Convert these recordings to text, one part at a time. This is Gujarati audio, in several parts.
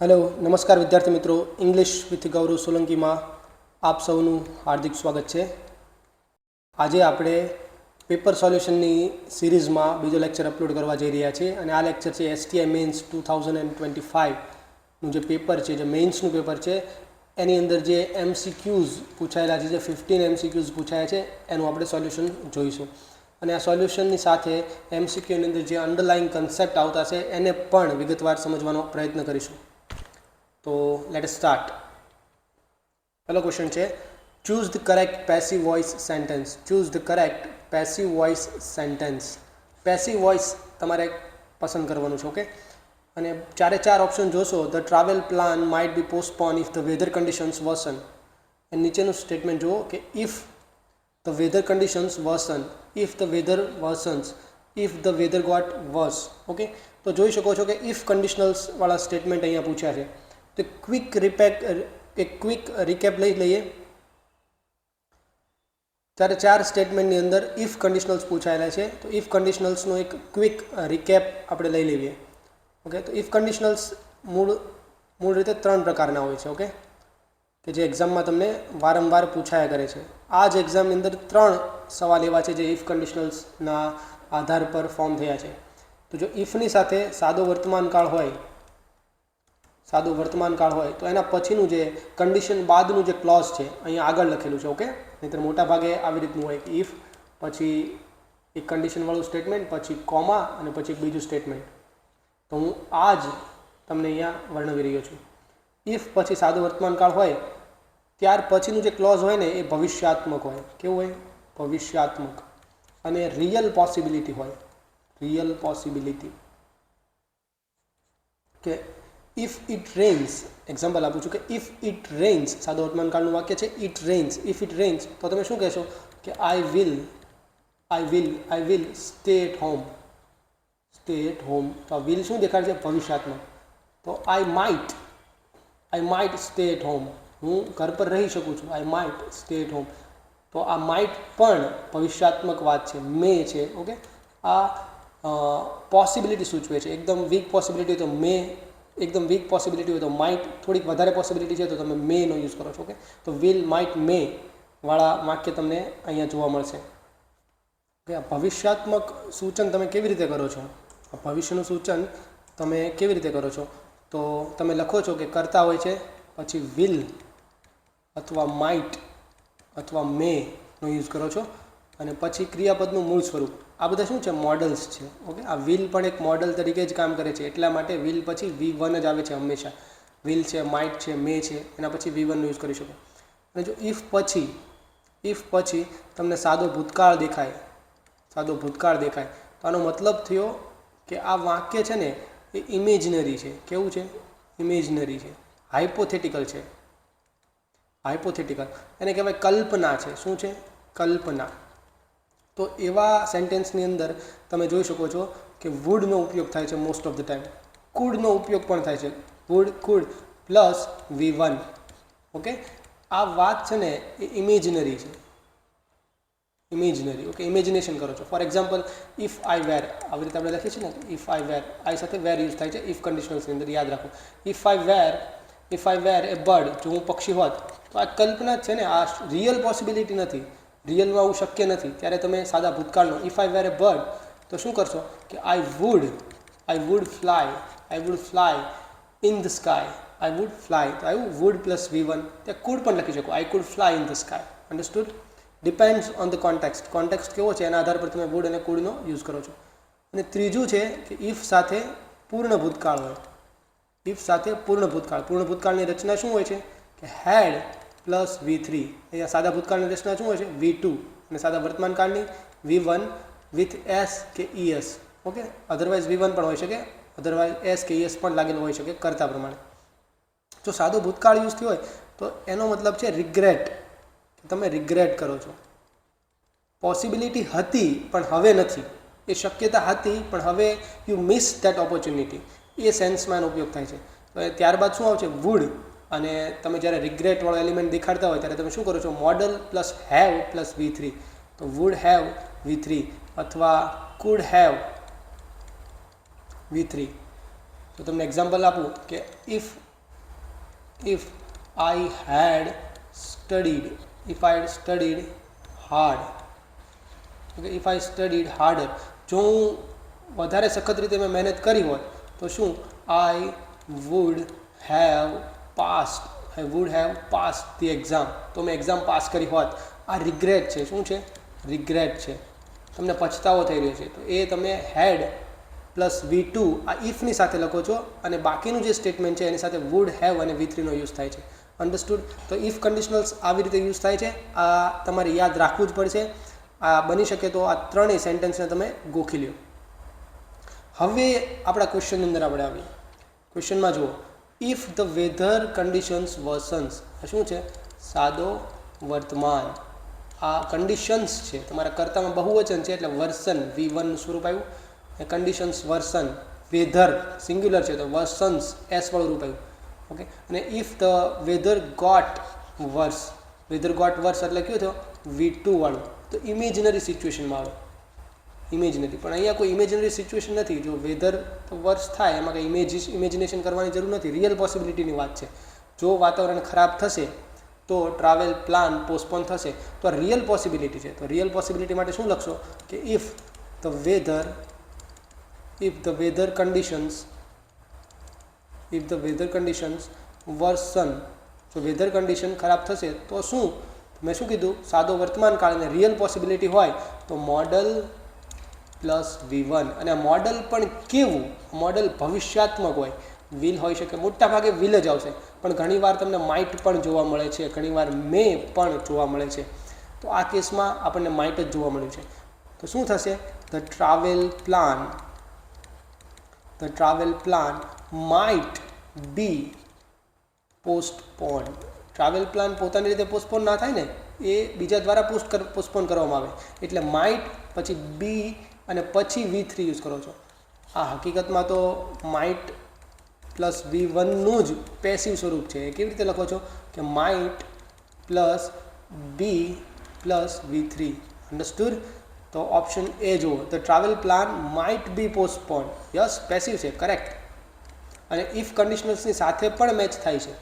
हेलो नमस्कार विद्यार्थी मित्रों इंग्लिश विथ गौरव सोलंकी में आप सौનું हार्दिक स्वागत है। आज આપણે पेपर સોલ્યુશનની સિરીઝમાં બીજો લેક્ચર અપલોડ કરવા જઈ રહ્યા છીએ અને આ લેક્ચર છે STI મેન્સ 2025નું જે પેપર છે, જે મેન્સનું પેપર છે એની અંદર જે MCQs પૂછાયેલા છે, જે 15 MCQs પૂછાયા છે એનું આપણે સોલ્યુશન જોઈશું અને આ સોલ્યુશનની સાથે MCQની અંદર જે અંડરલાઇંગ કન્સેપ્ટ આવતા છે એને પણ વિગતવાર સમજવાનો પ્રયત્ન કરીશું। तो लेट अस स्टार्ट। पहला क्वेश्चन है choose the correct passive voice sentence. Choose the correct passive voice sentence. Passive voice तमारे पसंद करवानुं छे। ओके अने चारे चार ऑप्शन जोशो the travel plan might be postpone if the weather conditions worsen. नीचेનું स्टेटमेंट जुओ कि if the weather conditions worsen, if the weather worsens, if the weather got worse. Okay तो જોઈ શકો છો કે इफ कंडीशनल्स वाला स्टेटमेंट अहींया पूछ्या छे। तो क्विक रिकेप लई लईए। त्यारे चार स्टेटमेंटनी अंदर इफ कंडीशनल्स पूछायेला छे तो इफ कंडीशनल्सनो एक क्विक रिकेप आपणे लई लेवीए। ओके तो इफ कंडीशनल्स मूळ रीते त्रण प्रकारना होय छे। ओके कि जे एक्जाममां तमने वारंवार पूछाया करे छे। आ ज एक्जामनी अंदर त्रण सवाल एवा छे जे इफ कंडीशनल्सना आधार पर फॉर्म थया छे। तो जो इफनी साथे सादो वर्तमान काळ होय, सादो वर्तमान काळ होय तो एना पछीनुं जे कंडीशन बादनुं जे क्लॉज छे अहींया आगळ लखेलुं छे। ओके नहींतर मोटा भागे आवी रीतनुं होय कि इफ पछी एक कंडीशन वाळुं स्टेटमेंट, पछी कॉमा अने पछी एक बीजुं स्टेटमेंट। तो हूँ आज तमने अहींया वर्णवी रह्यो छुं। इफ पछी सादो वर्तमान काळ होय त्यार पछीनुं जे क्लॉज होय ने ए भविष्यात्मक होय। केवुं होय? भविष्यात्मक। अने रियल पॉसिबिलिटी होय। रियल पॉसिबिलिटी के इफ इट रेन्स, एक्जाम्पल आपू छूँ कि इफ इट रेन्स, सादो वर्तमान काळनुं वाक्य छे it rains. If it rains तो तमे शुं कहेशो कि I will stay at home. Stay at home तो विल शुं देखाडे छे? भविष्यात्मक। तो I might stay at home, हूँ घर पर रही शकूँ छूँ। I might stay at home तो आ माइट पण भविष्यात्मक वात छे, मे छे। ओके आ पॉसिबिलिटी सूचवे छे। एकदम वीक पॉसिबिलिटी तो मे, एकदम वीक पॉसिबिलिटी हो तो माइट, थोड़ी वधारे पॉसिबिलिटी है तो तमे मे नो यूज करो छो। ओके तो विल माइट मे वाला वाक्य तमने अहींया जोवा मळशे। ओके भविष्यात्मक सूचन तमे केवी रीते करो छो? भविष्यनुं सूचन तमे केवी रीते करो छो? तो तमे लखो छो कि करता होय छे पछी विल अथवा माइट अथवा मे नो यूज करो छो अने पछी क्रियापदनुं मूळ स्वरूप। आ बधा शुं छे? मॉडल्स छे। ओके आ विल पण एक मॉडल तरीके ज काम करे छे, एटला माटे विल पछी V1 ज आवे छे हमेशा। विल छे, माइट छे, मे छे, एना पछी V1 नो यूज करी शको। अने जो इफ पछी तमने सादो भूतकाळ देखाय, सादो भूतकाळ देखाय तो आनो मतलब थयो कि आ वाक्य छे ने ए इमेजिनरी छे। केवुं छे? इमेजिनरी छे, हाइपोथेटिकल छे। हाइपोथेटिकल एने कहेवाय कल्पना छे। शुं छे? कल्पना। तो एवा सेंटेन्सनी अंदर तमे जोई शको छो कि वुडनो उपयोग थाय छे मोस्ट ऑफ द टाइम। कूडनो उपयोग पण थाय छे। Would, could plus V1। Okay आ वात छे ने ए इमेजिनरी छे। इमेजिनरी। ओके इमेजिनेशन करो छो। For example if I were, આવી રીતે આપણે લખીએ છીએ ને ઇફ आई वेर, आई સાથે वेर यूज થાય છે ઇફ કન્ડિશનલ્સની અંદર, યાદ રાખો। If I were a bird, जो હું પક્ષી હોત તો આ કલ્પના છે ને, આ રિયલ પોસિબિલિટી નથી, रियलમાં આવું શક્ય નથી। ત્યારે તમે સાદા ભૂતકાળનો if I were a bird तो શું કરશો કે I would fly in the sky. I would fly तो આવ્યું वुड प्लस V1। ત્યાં કુડ પણ લખી શકો, I could fly in the sky. Understood? Depends on the context. Context केवो छे एना आधार पर તમે वुड અને કુડનો યુઝ કરો છો। અને ત્રીજું છે કે ઇફ સાથે પૂર્ણ ભૂતકાળ હોય। ઇફ સાથે પૂર્ણ ભૂતકાળની રચના શું હોય છે કે હેડ प्लस V3। અહીંયા સાદા ભૂતકાળની રચના શું હોય છે? V2 અને સાદા વર્તમાન કાળની V1 વિથ S કે ES। ઓકે અધરવાઇઝ V1 પણ હોઈ શકે, અધરવાઇઝ S કે ES પણ લાગેલું હોઈ શકે કરતા પ્રમાણે। જો સાદો ભૂતકાળ યુઝ થયો હોય તો એનો મતલબ છે રિગ્રેટ, કે તમે રિગ્રેટ કરો છો। પોસિબિલિટી હતી પણ હવે નથી, એ શક્યતા હતી પણ હવે યુ મિસ ધેટ ઓપોર્ચ્યુનિટી, એ સેન્સમાં એનો ઉપયોગ થાય છે। તો ત્યારબાદ શું આવશે? વુડ। અને તમે જ્યારે રિગ્રેટ વાળો એલિમેન્ટ દેખાડતા હોય ત્યારે તમે શું કરો છો? Model plus have plus V3। તો વુડ હેવ V3 अथवा कुड हैव V3। तो तमने एक्जाम्पल आपू कि if if I had studied, if I had studied hard, okay, if I studied harder, જો હું વધારે સખત રીતે મેં મહેનત કરી હોત તો શું I would have passed, I would have passed the exam, તો મેં એક્ઝામ પાસ કરી હોત. આ રિગ્રેટ છે. શું છે? રિગ્રેટ છે. તમને પછતાવો થઈ રહ્યો છે. તો એ તમે હેડ પ્લસ V2 આ ઇફની સાથે લખો છો અને બાકીનું જે સ્ટેટમેન્ટ છે એની સાથે વુડ હેવ અને V3નો યુઝ થાય છે. અન્ડરસ્ટુડ? તો ઇફ કન્ડિશનલ્સ આવી રીતે યુઝ થાય છે. આ તમારે યાદ રાખવું જ પડશે. આ બની શકે તો આ ત્રણેય સેન્ટેન્સને તમે ગોખી લ્યો. હવે આપણા ક્વેશ્ચનની અંદર આપણે આવીએ. ક્વેશ્ચનમાં જુઓ, if the weather conditions worsens. આ શું છે? સાદો વર્તમાન. આ કન્ડિશન્સ છે. તમારા કર્તામાં બહુવચન છે એટલે વર્સન V1 સ્વરૂપ આવ્યું. કન્ડિશન્સ વર્સન, વેધર સિંગ્યુલર છે તો વર્સન્સ એસ વાળું રૂપ આવ્યું. ઓકે. અને if the weather got worse, weather got worse એટલે કયું થયો? V2 વાળું. તો ઇમેજનરી સિચ્યુએશનમાં આવે. ઇમેજનરી, પણ અહીંયા કોઈ ઇમેજનરી સિચ્યુએશન નથી. જો વેધર તો વર્સ થાય એમાં કંઈ ઇમેજિનેશન કરવાની જરૂર નથી. રિયલ પોસિબિલિટીની વાત છે. જો વાતાવરણ ખરાબ થશે તો ટ્રાવેલ પ્લાન પોસ્ટપોન થશે. તો આ રિયલ પોસિબિલિટી છે. તો રિયલ પોસિબિલિટી માટે શું લખશો કે if the weather conditions worsen, જો વેધર કન્ડિશન ખરાબ થશે તો શું? મેં શું કીધું? સાદો વર્તમાન કાળ અને રિયલ પોસિબિલિટી હોય તો મોડલ પ્લસ V1. અને આ મોડલ પણ કેવું? મોડલ ભવિષ્યાત્મક હોય. વિલ હોઈ શકે, મોટા ભાગે વિલ જ આવશે, પણ ઘણીવાર તમને માઇટ પણ જોવા મળે છે, ઘણીવાર મે પણ જોવા મળે છે. તો આ કેસમાં આપણને માઇટ જ જોવા મળ્યું છે. તો શું થશે? The travel plan might be postpone. Travel plan પોતાની રીતે પોસ્ટપોન ના થાય ને, એ બીજા દ્વારા પોસ્ટપોન કરવામાં આવે. એટલે માઇટ પછી બી અને પછી V3 યુઝ કરો છો. આ હકીકતમાં તો માઇટ પ્લસ V1નું જ પેસિવ સ્વરૂપ છે. એ કેવી રીતે લખો છો કે માઇટ પ્લસ બી પ્લસ V3. અન્ડરસ્ટુડ? તો ઓપ્શન એ જુઓ, the travel plan might be postpone. Yes, passive છે, કરેક્ટ. અને ઇફ કન્ડિશનલ્સની સાથે પણ મેચ થાય છે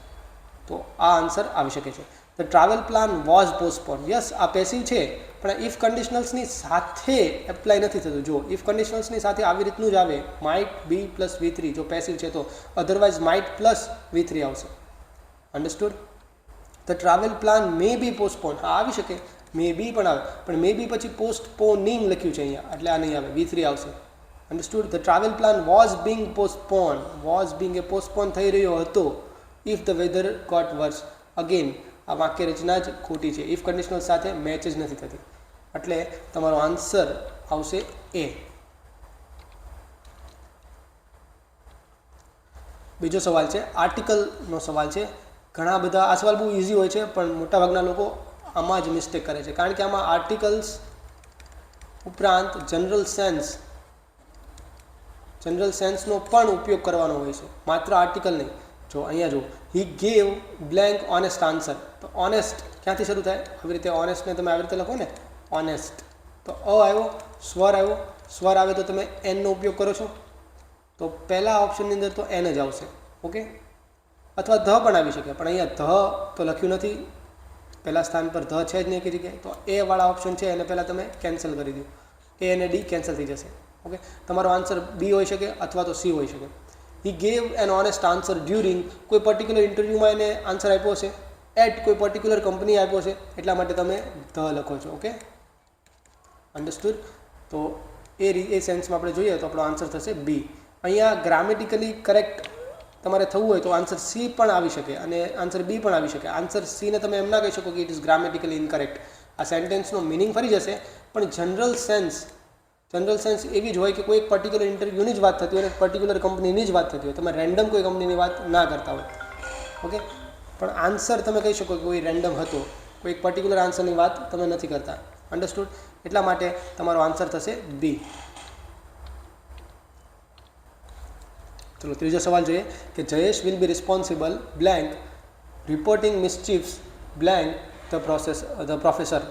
તો આ આન્સર આવી શકે છે. The travel plan was postpone. Yes, આ પેસિવ છે, પણ ઇફ કન્ડિશનલ્સની સાથે એપ્લાય નથી થતું. જો ઇફ કન્ડિશનલ્સની સાથે આવી રીતનું જ આવે, માઇટ બી પ્લસ V3 જો પેસિવ છે તો, અધરવાઇઝ માઇટ પ્લસ V3 આવશે. Understood? The travel plan may be postpone. હા, આવી શકે, મે બી પણ આવે, પણ મે બી પછી પોસ્ટપોનિંગ લખ્યું છે અહીંયા એટલે આ નહીં આવે, V3 આવશે. Understood? The travel plan was being postpone. Was being એ પોસ્ટપોન થઈ રહ્યો હતો if the weather got worse. Again આ વાક્ય રચના જ ખોટી છે. ઇફ કન્ડિશનલ સાથે મેચ જ નથી થતી. એટલે તમારો આન્સર આવશે એ. બીજો સવાલ છે, આર્ટિકલનો સવાલ છે. ઘણા બધા આ સવાલ બહુ ઇઝી હોય છે, પણ મોટાભાગના લોકો આમાં જ મિસ્ટેક કરે છે. કારણ કે આમાં આર્ટિકલ્સ ઉપરાંત જનરલ સેન્સનો પણ ઉપયોગ કરવાનો હોય છે, માત્ર આર્ટિકલ નહીં. જો અહીંયા જો, હી ગેવ બ્લેન્ક ઓનેસ્ટ આન્સર. તો ઓનેસ્ટ ક્યાંથી શરૂ થાય? આવી રીતે ઓનેસ્ટને તમે આવી રીતે લખો ને, ઓનેસ્ટ. તો આવ્યો, સ્વર આવ્યો, સ્વર આવે તો તમે એનનો ઉપયોગ કરો છો. તો પહેલા ઓપ્શનની અંદર તો એન જ આવશે. ઓકે. અથવા ધ પણ આવી શકે, પણ અહીંયા ધ તો લખ્યું નથી, પહેલા સ્થાન પર ધ છે જ નહીં એક જગ્યાએ. તો એ વાળા ઓપ્શન છે એને પહેલાં તમે કેન્સલ કરી દો. એ અને ડી કેન્સલ થઈ જશે. ઓકે. તમારો આન્સર બી હોઈ શકે અથવા તો સી હોઈ શકે. He gave an honest answer during, કોઈ પર્ટિક્યુલર ઇન્ટરવ્યૂમાં એને આન્સર આપ્યો છે, એટ કોઈ પર્ટિક્યુલર કંપની આપ્યો છે, એટલા માટે તમે ધ લખો છો. ઓકે. અન્ડરસ્ટુડ? તો એ સેન્સમાં આપણે જોઈએ તો આપણો આન્સર થશે બી. અહીંયા ગ્રામેટિકલી કરેક્ટ તમારે થવું હોય તો આન્સર સી પણ આવી શકે અને આન્સર બી પણ આવી શકે. આન્સર સીને તમે એમ ના કહી શકો કે ઇટ ઇઝ ગ્રામેટિકલી ઇનકરેક્ટ. આ સેન્ટેન્સનો મિનિંગ ફરી જશે, પણ જનરલ સેન્સ એવી જ હોય કે કોઈ એક પર્ટિક્યુલર ઇન્ટરવ્યૂની જ વાત થતી હોય અને પર્ટિક્યુલર કંપનીની જ વાત થતી હોય. તમે રેન્ડમ કોઈ કંપનીની વાત ના કરતા હોય. ઓકે. પણ આન્સર તમે કહી શકો કે કોઈ રેન્ડમ હતો, કોઈ એક પર્ટિક્યુલર આન્સરની વાત તમે નથી કરતા. અન્ડરસ્ટુડ? એટલા માટે તમારો આન્સર થશે બી. ચલો ત્રીજો સવાલ જોઈએ કે Jayesh will be responsible blank reporting mischiefs blank the professor.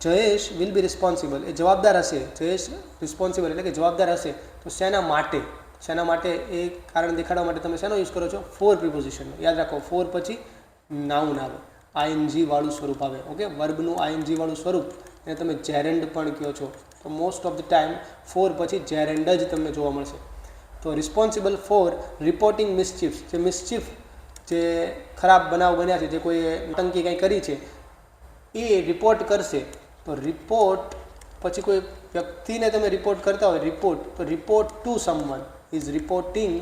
Jayesh will be responsible, એ જવાબદાર હશે. જયેશ રિસ્પોન્સિબલ એટલે કે જવાબદાર હશે તો શેના માટે? તો શેના માટે એ કારણ દેખાડવા માટે તમે શેનો યુઝ કરો છો? ફોર પ્રિપોઝિશનનો. યાદ રાખો, ફોર પછી નાઉન આવે, આઈએનજી વાળું સ્વરૂપ આવે. ઓકે, વર્બનું આઈએનજી વાળું સ્વરૂપ એને તમે જેરેન્ડ પણ કહો છો. તો most of the time for પછી જેરેન્ડ જ તમને જોવા મળશે. તો રિસ્પોન્સિબલ ફોર રિપોર્ટિંગ મિસચીફ, જે મિસચીફ, જે ખરાબ બનાવ બન્યા છે, જે કોઈએ નોટંકી કંઈ કરી છે, એ રિપોર્ટ કરશે. તો રિપોર્ટ પછી કોઈ વ્યક્તિને તમે રિપોર્ટ કરતા હોય, રિપોર્ટ, તો report to someone, is reporting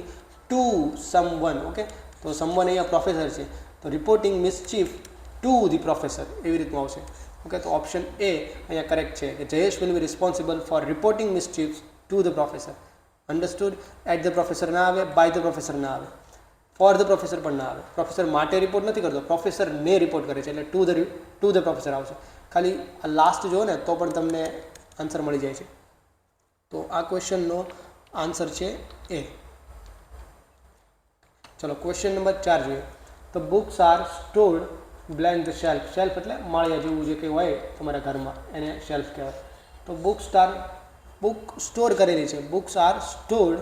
to someone. Okay, તો સમવન અહીંયા પ્રોફેસર છે, તો reporting mischief to the professor, એવી રીતનું આવશે. ઓકે, તો ઓપ્શન એ અહીંયા કરેક્ટ છે કે Jayesh will be responsible for reporting mischief to the professor. Understood? At the professor ના આવે, બાય ધ પ્રોફેસર ના આવે, ફોર ધ પ્રોફેસર પણ ના આવે. પ્રોફેસર માટે રિપોર્ટ નથી કરતો, પ્રોફેસરને રિપોર્ટ કરે છે, એટલે ટુ ધ પ્રોફેસર આવશે. ખાલી આ લાસ્ટ જુઓ ને તો પણ તમને આન્સર મળી જાય છે. તો આ ક્વેશ્ચનનો આન્સર છે એ. ચલો ક્વેશ્ચન નંબર 4 જોઈએ. The books are stored blank the shelf. Shelf એટલે માળિયા જેવું જે કંઈ હોય તમારા ઘરમાં, એને શેલ્ફ કહેવાય. તો બુક સ્ટોર કરેલી છે. Books are stored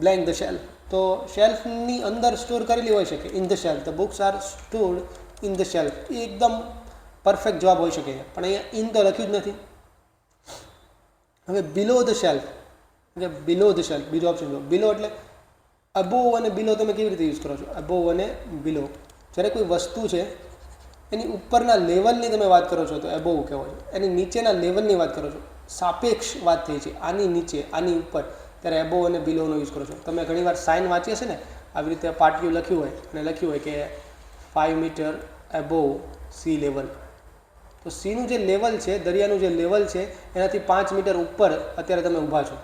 blank the shelf. તો શેલ્ફની અંદર સ્ટોર કરેલી હોઈ શકે, in the shelf. The books are stored in the shelf. એ એકદમ પરફેક્ટ જવાબ હોઈ શકે, પણ અહીંયા ઇન તો લખ્યું જ નથી. હવે બિલો ધ શેલ્ફ, એટલે બિલો ધ શેલ્ફ, બીજો ઓપ્શન લો. બિલો એટલે અબોવ અને બિલો તમે કેવી રીતે યુઝ કરો છો? અબોવ અને બિલો. જ્યારે કોઈ વસ્તુ છે એની ઉપરના લેવલની તમે વાત કરો છો તો અબોવ કહેવાય. એની નીચેના લેવલની વાત કરો છો, સાપેક્ષ વાત થઈ છે, આની નીચે આની ઉપર, ત્યારે અબોવ અને બિલોનો યુઝ કરો છો. તમે ઘણીવાર સાઇન વાંચી હશે ને, આવી રીતે પાટિયું લખ્યું હોય અને લખ્યું હોય કે 5 મીટર અબોવ સી લેવલ. તો સીનું જે લેવલ છે, દરિયાનું જે લેવલ છે, એનાથી 5 મીટર ઉપર અત્યારે તમે ઊભા છો,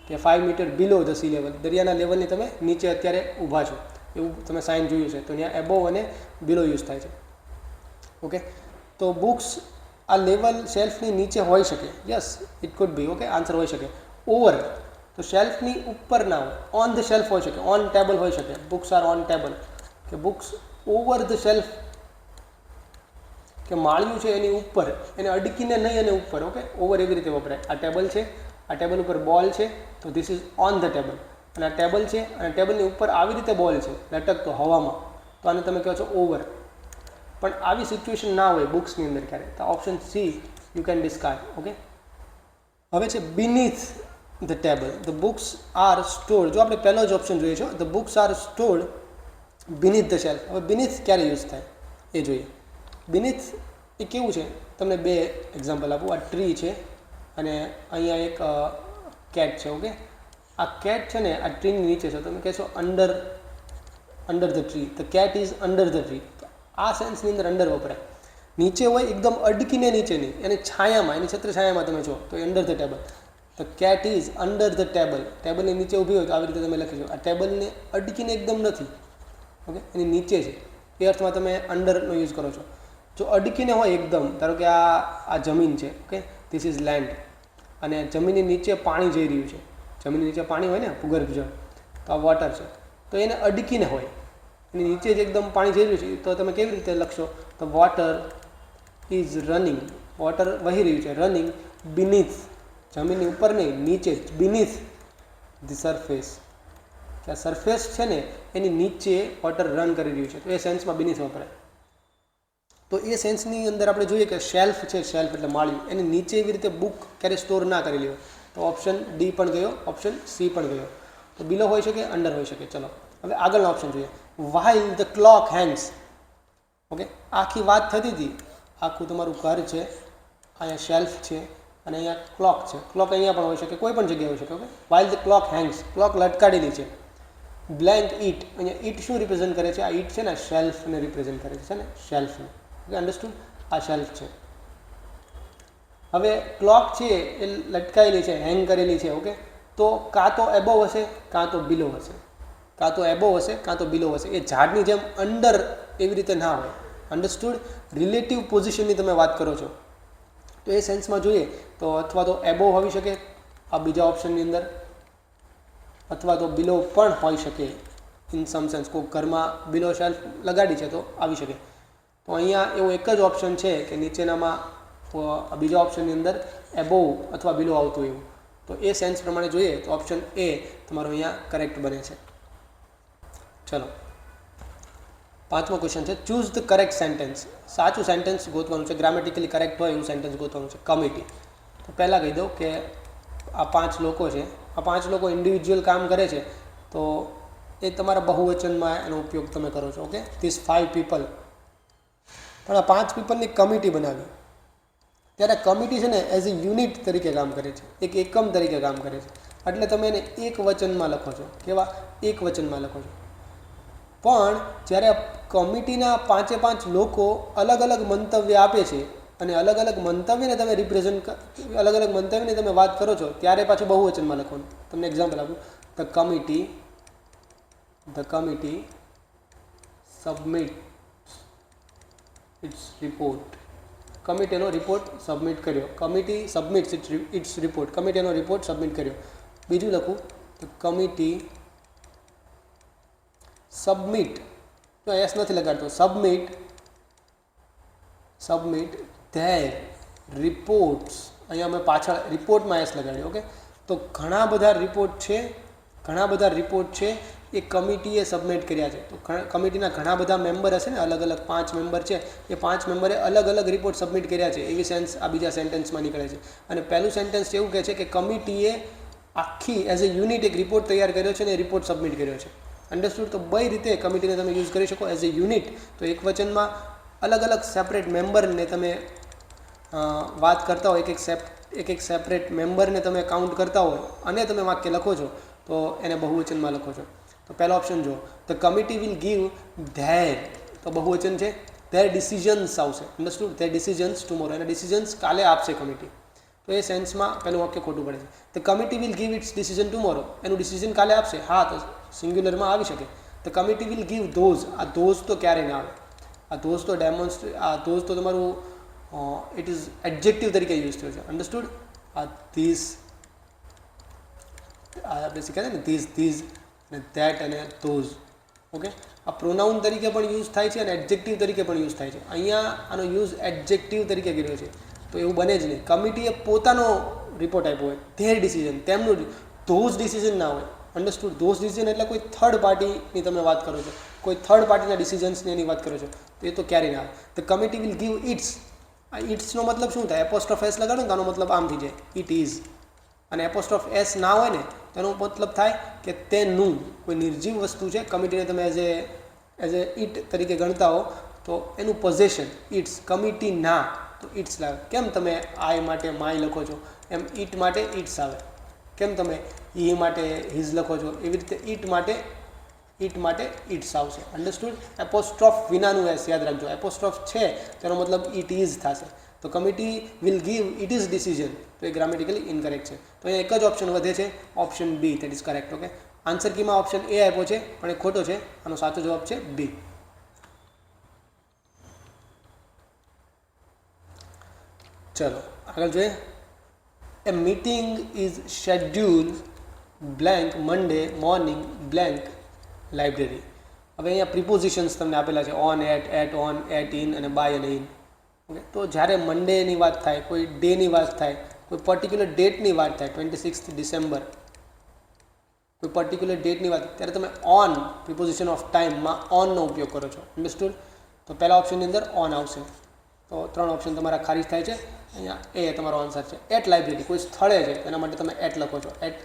કે 5 metre below the sea level, દરિયાના લેવલની તમે નીચે અત્યારે ઊભા છો, એવું તમે સાઇન જોયું છે. તો ત્યાં એબોવ અને બિલો યુઝ થાય છે. ઓકે, તો બુક્સ આ લેવલ શેલ્ફની નીચે હોઈ શકે. Yes, it could B. Okay, answer હોઈ શકે. ઓવર, તો શેલ્ફની ઉપર ના હોય, ઓન ધ શેલ્ફ હોઈ શકે, ઓન ટેબલ હોઈ શકે. બુક્સ આર ઓન ટેબલ, કે બુક્સ ઓવર ધ શેલ્ફ, કે માળિયું છે એની ઉપર, એને અડકીને નહીં અને ઉપર. ઓકે, ઓવર એવી રીતે વપરાય. આ ટેબલ છે, આ ટેબલ ઉપર બોલ છે, તો this is on the table. અને આ ટેબલ છે અને ટેબલની ઉપર આવી રીતે બોલ છે લટકતો હવામાં, તો આને તમે કહો છો ઓવર. પણ આવી સિચ્યુએશન ના હોય બુક્સની અંદર ક્યારે, તો option C you can discard. Okay, હવે છે beneath the table. The books are stored. જો આપણે પહેલો જ ઓપ્શન જોઈએ છે, the books are stored beneath the shelf. હવે બીનીથ ક્યારે યુઝ થાય એ જોઈએ. બીનીથ એ કેવું છે, તમને બે એક્ઝામ્પલ આપું. આ ટ્રી છે અને અહીંયા એક કેટ છે. ઓકે, આ કેટ છે ને આ ટ્રીની નીચે છે, તમે કહેશો under the tree. The cat is under the tree. આ સેન્સની અંદર અંડર વપરાય. નીચે હોય એકદમ અડકીને નીચે નહીં, એની છાયામાં, એની છત્ર છાયામાં તમે છો તો under the table. The cat is under the table. ટેબલની નીચે ઊભી હોય તો આવી રીતે તમે લખી શકો. આ ટેબલને અડકીને એકદમ નથી, ઓકે, એની નીચે છે, એ અર્થમાં તમે અંડરનો યુઝ કરો છો. જો અડકીને હોય એકદમ, ધારો કે આ જમીન છે, ઓકે, ધીસ ઇઝ લેન્ડ, અને જમીનની નીચે પાણી જઈ રહ્યું છે, જમીનની નીચે પાણી હોય ને, ભૂગર્ભ જળ, તો આ વોટર છે, તો એને અડકીને હોય, એની નીચે જ એકદમ પાણી જઈ રહ્યું છે, તો તમે કેવી રીતે લખશો? તો વોટર ઇઝ રનિંગ. વોટર વહી રહ્યું છે, રનિંગ બીનીથ, જમીનની ઉપર નહીં, નીચે, બીનીથ ધી સરફેસ, કે આ સરફેસ છે ને એની નીચે વોટર રન કરી રહ્યું છે, તો એ સેન્સમાં બીનીથ વપરાય. તો એ સેન્સની અંદર આપણે જોઈએ કે શેલ્ફ છે, શેલ્ફ એટલે માળિયું, એની નીચે એવી રીતે બુક ક્યારે સ્ટોર ના કરેલી હોય, તો ઓપ્શન ડી પણ ગયો, ઓપ્શન સી પણ ગયો. તો બિલો હોઈ શકે, અંડર હોઈ શકે. ચલો હવે આગળનો ઓપ્શન જોઈએ. While the clock હેંગ્સ. ઓકે, આખી વાત થતી હતી, આખું તમારું ઘર છે, અહીંયા શેલ્ફ છે અને અહીંયા ક્લોક છે. ક્લોક અહીંયા પણ હોઈ શકે, કોઈ પણ જગ્યાએ હોઈ શકે. Okay, while the clock hangs, clock લટકાડેલી છે. બ્લેન્ક ઈટ, અહીંયા ઈટ શું રિપ્રેઝન્ટ કરે છે? આ ઈટ છે ને શેલ્ફને રિપ્રેઝન્ટ કરે છે ને, શેલ્ફને. Okay, understood? આ શેલ્ફ છે. હવે ક્લોક છે એ લટકાયેલી છે, હેંગ કરેલી છે. ઓકે, તો કાં તો એબોવ હશે, કાં તો બિલો હશે, કાં તો એબોવ હશે, કાં તો બિલો હશે. એ ઝાડની જેમ અંડર એવી રીતે ના હોય. અન્ડરસ્ટુડ? રિલેટિવ પોઝિશનની તમે વાત કરો છો, તો એ સેન્સમાં જોઈએ તો અથવા તો એબોવ હોઈ શકે આ બીજા ઓપ્શનની અંદર, અથવા તો બિલો પણ હોઈ શકે. ઇન સમ સેન્સ કોઈ ઘરમાં બિલો શેલ્ફ લગાડી છે તો આવી શકે. તો અહીંયા એવો એક જ ઓપ્શન છે કે નીચેનામાં બીજા ઓપ્શનની અંદર એબોવ અથવા બિલો આવતું એવું. તો એ સેન્સ પ્રમાણે જોઈએ તો ઓપ્શન એ તમારો અહીંયા કરેક્ટ બને છે. ચલો, પાંચમો ક્વેશ્ચન છે, ચૂઝ ધ કરેક્ટ સેન્ટેન્સ. સાચું સેન્ટેન્સ ગોતવાનું છે, ગ્રામેટિકલી કરેક્ટ હોય એવું સેન્ટેન્સ ગોતવાનું છે. કમિટી. તો પહેલાં કહી દઉં કે આ 5 લોકો છે, આ 5 લોકો ઇન્ડિવિજ્યુઅલ કામ કરે છે, તો એ તમારા બહુવચનમાં એનો ઉપયોગ તમે કરો છો. Okay, this 5 people. પણ આ 5 પીપલની કમિટી બનાવી, ત્યારે કમિટી છે ને એઝ એ યુનિટ તરીકે કામ કરે છે, એક એકમ તરીકે કામ કરે છે. એટલે તમે એને એક વચનમાં લખો છો. કેવા? એક વચનમાં લખો છો. પણ જ્યારે કમિટીના 5 લોકો અલગ અલગ મંતવ્ય આપે છે અને અલગ અલગ મંતવ્યને તમે અલગ અલગ મંતવ્યની તમે વાત કરો છો, ત્યારે પાછું બહુવચનમાં લખવાનું. તમને એક્ઝામ્પલ આપું. The committee submit its report. કમિટીનો રિપોર્ટ સબમિટ કર્યો. Committee submits its report. કમિટીનો રિપોર્ટ સબમિટ કર્યો. બીજું લખું તો કમિટી સબમિટ, તો એસ નથી લગાડતો, સબમિટ ધેર રિપોર્ટ્સ. અહીંયા અમે પાછળ રિપોર્ટમાં એસ લગાડ્યો. ઓકે, તો ઘણા બધા રિપોર્ટ છે એ કમિટીએ સબમિટ કર્યા છે. તો કમિટીના ઘણા બધા મેમ્બર હશે ને, અલગ અલગ 5 મેમ્બર છે, એ 5 મેમ્બરે અલગ અલગ રિપોર્ટ સબમિટ કર્યા છે, એવી સેન્સ આ બીજા સેન્ટેન્સમાં નીકળે છે. અને પહેલું સેન્ટેન્સ એવું કહે છે કે કમિટીએ આખી એઝ એ યુનિટ એક રિપોર્ટ તૈયાર કર્યો છે અને એ રિપોર્ટ સબમિટ કર્યો છે. અંડરસ્ટુડ? તો બે રીતે કમિટીને તમે યુઝ કરી શકો. એઝ એ યુનિટ તો એક વચનમાં અલગ અલગ સેપરેટ મેમ્બરને તમે વાત કરતા હોય, એક એક સેપરેટ મેમ્બરને તમે કાઉન્ટ કરતા હોય અને તમે વાક્ય લખો છો, તો એને બહુવચનમાં લખો છો. તો પહેલો ઓપ્શન જો, the committee will give there, તો બહુવચન છે, ધેર ડિસિઝન્સ આવશે. અંડરસ્ટુડ? ધેર ડિસિઝન્સ ટુમોરો, એના ડિસિઝન્સ કાલે આપશે કમિટી. તો એ સેન્સમાં પહેલું વાક્ય ખોટું પડે છે. The committee will give its decision tomorrow, એનું ડિસિઝન કાલે આપશે. હા, તો સિંગ્યુલરમાં આવી શકે. The committee will give those, આ ધોઝ તો ક્યારેય ના આવે. આ ધોઝ તો તમારું ઇટ ઇઝ એડજેક્ટિવ તરીકે યુઝ થયો છે. અંડરસ્ટુડ? આ ધીસ, આપણે શીખ્યા છે ને, ધીસ અને ધેટ અને ધોઝ. ઓકે, આ પ્રોનાઉન તરીકે પણ યુઝ થાય છે અને એડજેક્ટિવ તરીકે પણ યુઝ થાય છે. અહીંયા આનો યુઝ એડજેક્ટિવ તરીકે કર્યો છે, તો એવું બને જ નહીં. કમિટીએ પોતાનો રિપોર્ટ આપ્યો હોય, ધેર ડિસિઝન, તેમનું, ધોઝ ડિસિઝન ના હોય. અંડરસ્ટુડ? ધોઝ ડિસિઝન એટલે કોઈ થર્ડ પાર્ટીની તમે વાત કરો છો, કોઈ થર્ડ પાર્ટીના ડિસિઝન્સની એની વાત કરો છો, તો એ તો ક્યારેય ના આવે. The committee will give its, આ ઇટ્સનો મતલબ શું થાય? એપોસ્ટ્રોફ એસ લગાડો ને તો આનો મતલબ આમ થઈ જાય, ઇટ ઇઝ. અને એપોસ્ટ્રોફ એસ ના હોય ને તો એનો મતલબ થાય કે તેનું, કોઈ નિર્જીવ વસ્તુ છે, કમિટીને તમે એઝ એ ઇટ તરીકે ગણતા હો, તો એનું પોઝેશન ઇટ્સ. કમિટી ના, તો ઇટ્સ લાવે. કેમ તમે આઈ માટે માય લખો છો, એમ ઇટ માટે ઇટ્સ આવે. કેમ તમે હી માટે હિઝ લખો છો, એવી રીતે ઇટ માટે ઇટ્સ આવશે. અંડરસ્ટુડ? એપોસ્ટ્રોફ વિનાનું એસ યાદ રાખજો. એપોસ્ટ્રોફ છે તેનો મતલબ ઇટ ઇઝ થશે. તો committee will give it is decision, તો એ ગ્રામેટિકલી ઇનકરેક્ટ છે. તો અહીંયા એક જ ઓપ્શન વધે છે, option B, that is correct. Okay, answer કીમાં ઓપ્શન એ આપ્યો છે પણ એ ખોટો છે. આનો સાચો જવાબ છે બી. ચલો આગળ જોઈએ. A meeting is schedule blank Monday morning blank library. હવે અહીંયા પ્રિપોઝિશન્સ તમને આપેલા છે, on, at on, at in અને બાય અને ઇન. ઓકે, તો જ્યારે મંડેની વાત થાય, કોઈ ડેની વાત થાય, કોઈ પર્ટિક્યુલર ડેટની વાત થાય, 26 ડિસેમ્બર, કોઈ પર્ટિક્યુલર ડેટની વાત, ત્યારે તમે ઓન, પ્રિપોઝિશન ઓફ ટાઈમમાં ઓનનો ઉપયોગ કરો છો. અંડરસ્ટુડ? તો પહેલા ઓપ્શનની અંદર ઓન આવશે. તો 3 ઓપ્શન તમારા ખારીજ થાય છે. અહીંયા એ તમારો આન્સર છે. એટ લાઇબ્રેરી, કોઈ સ્થળે છે એના માટે તમે એટ લખો છો, એટ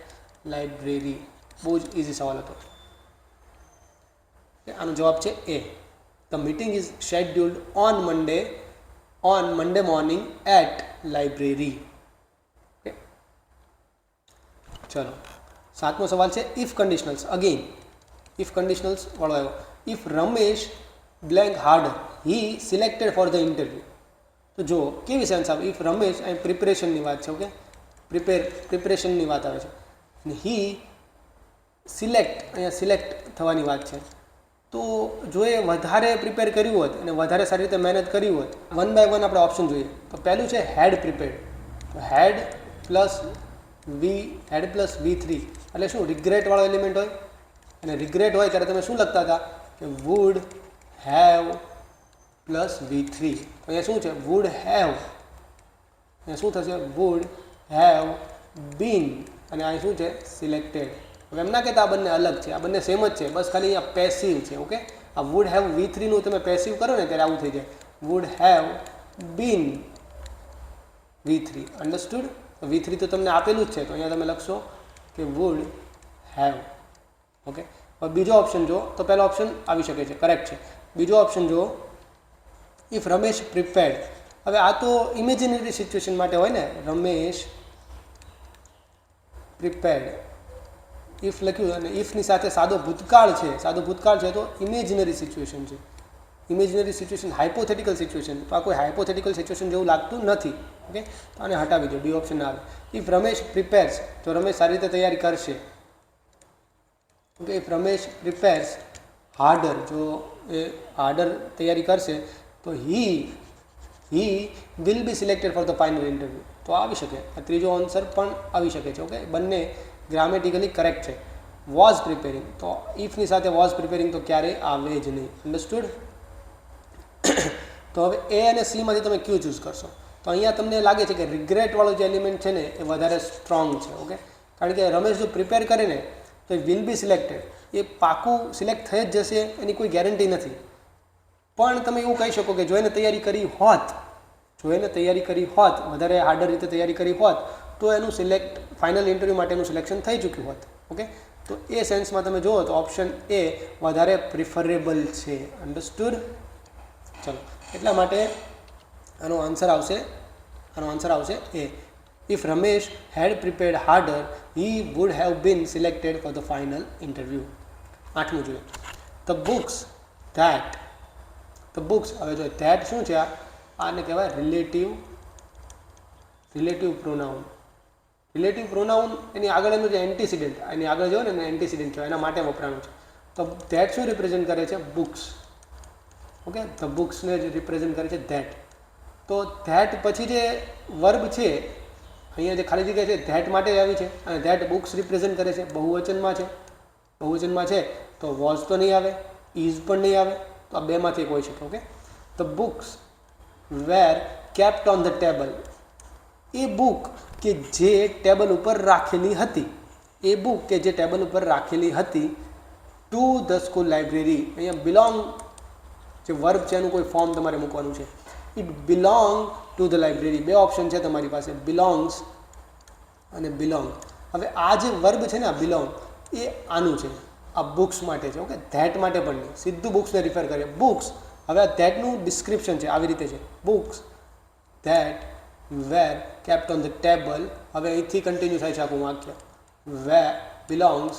લાઇબ્રેરી. બહુ જ ઇઝી સવાલ હતો. આનો જવાબ છે A. The meeting is scheduled on Monday morning at library. Okay, ચલો 7મો સવાલ છે if conditionals. Again if conditionals વાળો આવ્યો. If Ramesh blank harder he selected for the interview. તો જો કેવી સેન્સ આવે. ઇફ રમેશ, અહીં પ્રિપરેશનની વાત છે. ઓકે, પ્રિપરેશનની વાત આવે છે. અને હી અહીંયા સિલેક્ટ થવાની વાત છે. તો જો એ વધારે પ્રિપેર કર્યું હોત અને વધારે સારી રીતે મહેનત કરી હોત, 1 બાય 1 આપણે ઓપ્શન જોઈએ. તો પહેલું છે હેડ પ્રિપેર્ડ. તો હેડ પ્લસ V3 એટલે શું? રિગ્રેટ વાળો એલિમેન્ટ હોય. અને રિગ્રેટ હોય ત્યારે તમે શું લખતા હતા કે વુડ હેવ પ્લસ V3. તો અહીંયા શું છે? Would have. અહીંયા શું થશે? વુડ હેવ બીન અને આ શું છે સિલેક્ટેડ. હવે એમ ના કહેતા આ બંને અલગ છે, આ બંને સેમ જ છે, બસ ખાલી અહીંયા પેસિવ છે. ઓકે, આ વુડ હેવ V3નું તમે પેસિવ કરો ને ત્યારે આવું થઈ જાય, wood have bin V3. Understood? V3 તો તમને આપેલું જ છે, તો અહીંયા તમે લખશો કે વુડ હેવ. ઓકે, હવે બીજો ઓપ્શન જો તો પહેલો ઓપ્શન આવી શકે છે, કરેક્ટ છે. બીજો ઓપ્શન જો, ઇફ રમેશ પ્રિપેર્ડ. હવે આ તો ઇમેજિનરી સિચ્યુએશન માટે હોય ને, રમેશ પ્રિપેર્ડ. ઇફ લખ્યું અને ઇફની સાથે સાદો ભૂતકાળ છે, સાદો ભૂતકાળ છે તો ઇમેજિનરી સિચ્યુએશન છે. ઇમેજિનરી સિચ્યુએશન હાઇપોથેટિકલ સિચ્યુએશન, તો આ કોઈ હાઇપોથેટિકલ સિચ્યુએશન જેવું લાગતું નથી. ઓકે, તો આને હટાવી દો, ડી ઓપ્શન આવે. ઇફ રમેશ પ્રિપેર્સ, તો રમેશ સારી રીતે તૈયારી કરશે. Okay, if Ramesh prepares harder, જો એ હાર્ડર તૈયારી કરશે તો he will be selected for the final interview. તો આવી શકે. આ ત્રીજો આન્સર પણ આવી શકે છે. ઓકે, બંને ગ્રામેટિકલી કરેક્ટ છે. વોઝ પ્રિપેરિંગ, તો ઇફની સાથે વોઝ પ્રિપેરિંગ તો ક્યારેય આવે જ નહીં. અન્ડરસ્ટુડ? તો હવે એ અને સીમાંથી તમે ક્યુ ચૂઝ કરશો? તો અહીંયા તમને લાગે છે કે રિગ્રેટવાળો જે એલિમેન્ટ છે ને એ વધારે સ્ટ્રોંગ છે. ઓકે, કારણ કે રમેશ જો પ્રિપેર કરે ને તો એ વિલ બી સિલેક્ટેડ, એ પાકું સિલેક્ટ થઈ જ જશે એની કોઈ ગેરંટી નથી. પણ તમે એવું કહી શકો કે જો એને તૈયારી કરી હોત, વધારે હાર્ડર રીતે તૈયારી કરી હોત તો એનું સિલેક્ટ ફાઇનલ ઇન્ટરવ્યૂ માટેનું સિલેક્શન થઈ ચૂક્યું હોત. ઓકે, તો એ સેન્સમાં તમે જુઓ તો ઓપ્શન એ વધારે પ્રિફરેબલ છે. અન્ડરસ્ટુડ? ચલો, એટલા માટે આનો આન્સર આવશે A. If Ramesh had prepared harder he would have been selected for the final interview. 8મું જોઈએ, ધ બુક્સ ધેટ. હવે જો ધેટ શું છે? આને કહેવાય રિલેટિવ પ્રોનાઉન. રિલેટિવ પ્રોનાઉન એની આગળ એનું જે એન્ટીસિડન્ટ, એની આગળ જો ને એન્ટીસિડન્ટ કહેવાય, એના માટે વપરાયું છે. તો ધેટ શું રિપ્રેઝેન્ટ કરે છે? બુક્સ. ઓકે, ધ બુક્સને જ રિપ્રેઝેન્ટ કરે છે ધેટ. તો ધેટ પછી જે વર્બ છે અહીંયા જે ખાલી જગ્યા છે ધેટ માટે જ આવી છે, અને ધેટ બુક્સ રિપ્રેઝેન્ટ કરે છે. બહુવચનમાં છે તો વોઝ તો નહીં આવે, ઇઝ પણ નહીં આવે, તો આ બેમાંથી એક હોઈ શકે. Okay, the books were kept on the table. એ બુક કે જે ટેબલ ઉપર રાખેલી હતી, ટુ ધ સ્કૂલ લાઇબ્રેરી. અહીંયા બિલોંગ જે વર્બ છે એનું કોઈ ફોર્મ તમારે મૂકવાનું છે. It belong to the library. બે ઓપ્શન છે તમારી પાસે, બિલોંગ્સ અને બિલોંગ. હવે આ જે વર્બ છે ને, આ બિલોંગ, એ આનું છે, આ બુક્સ માટે છે. ઓકે, ધેટ માટે પણ નહીં, સીધું બુક્સને રિફર કરે. બુક્સ, હવે આ ધેટનું ડિસ્ક્રિપ્શન છે, આવી રીતે છે, books that were kept on the table. હવે અહીંથી કન્ટિન્યુ થાય છે આખું વાક્ય. વેર બિલોંગ્સ,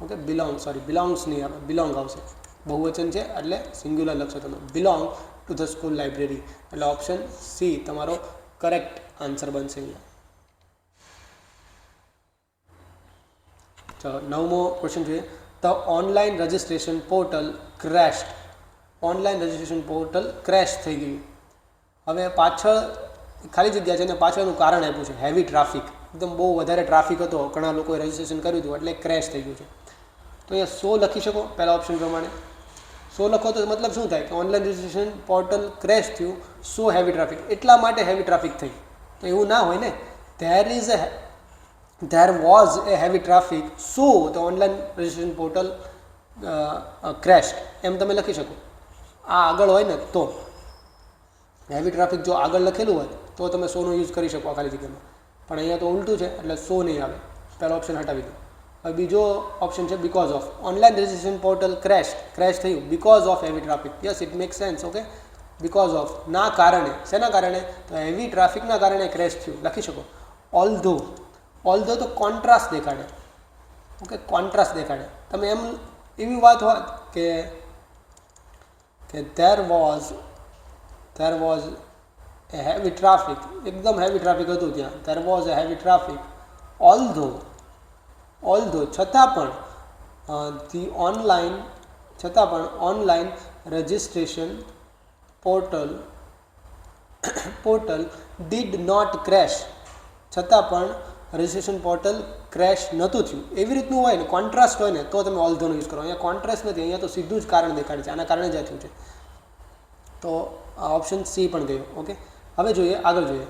ઓકે, બિલોંગ્સ નહીં આવે, બિલોંગ આવશે. બહુવચન છે એટલે સિંગ્યુલર લખશો તમે, belong to the school library. એટલે ઓપ્શન સી તમારો કરેક્ટ આન્સર બનશે અહીંયા. ચલો, 9મો ક્વેશ્ચન જોઈએ. The online registration portal crashed. Online registration portal crash થઈ ગયું. હવે પાછળ ખાલી જગ્યા છે અને પાછળનું કારણ આપ્યું છે હેવી ટ્રાફિક. એકદમ બહુ વધારે ટ્રાફિક હતો, ઘણા લોકોએ રજિસ્ટ્રેશન કર્યું હતું એટલે ક્રેશ થઈ ગયું છે. તો અહીંયા 100 લખી શકો પહેલા ઓપ્શન પ્રમાણે. 100 લખો તો મતલબ શું થાય કે ઓનલાઈન રજિસ્ટ્રેશન પોર્ટલ ક્રેશ થયું, સો હેવી ટ્રાફિક, એટલા માટે હેવી ટ્રાફિક થઈ. તો એવું ના હોય ને, there was a heavy traffic, so the online registration portal crashed. એમ તમે લખી શકો. આ આગળ હોય ને તો હેવી ટ્રાફિક જો આગળ લખેલું હોય તો તમે 100નો યુઝ કરી શકો આ ખાલી જગ્યામાં, પણ અહીંયા તો ઉલટું છે એટલે 100 નહીં આવે. પહેલો ઓપ્શન હટાવી દો. હવે બીજો ઓપ્શન છે because of. Online registration portal crash થયું because of heavy traffic. Yes, it make sense. Okay, because of, ના કારણે. શેના કારણે? તો હેવી ટ્રાફિકના કારણે ક્રેશ થયું લખી શકો. ઓલ્ધો તો કોન્ટ્રાસ્ટ દેખાડે. ઓકે, કોન્ટ્રાસ્ટ દેખાડે. તમે એમ એવી વાત હોત કે there was a heavy traffic, એકદમ હેવી ટ્રાફિક હતું ત્યાં, there was a heavy traffic, although છતાં પણ online registration portal did not crash. છતાં પણ રજિસ્ટ્રેશન પોર્ટલ ક્રેશ નહોતું થયું. એવી રીતનું હોય ને, કોન્ટ્રાસ્ટ હોય ને તો તમે ઓલ્ધોનો યુઝ કરો. અહીંયા કોન્ટ્રાસ્ટ નથી, અહીંયા તો સીધું જ કારણ દેખાડે છે, આના કારણે જ આ થયું છે. તો ઓપ્શન સી પણ ગયો. ઓકે, હવે જોઈએ, આગળ જોઈએ.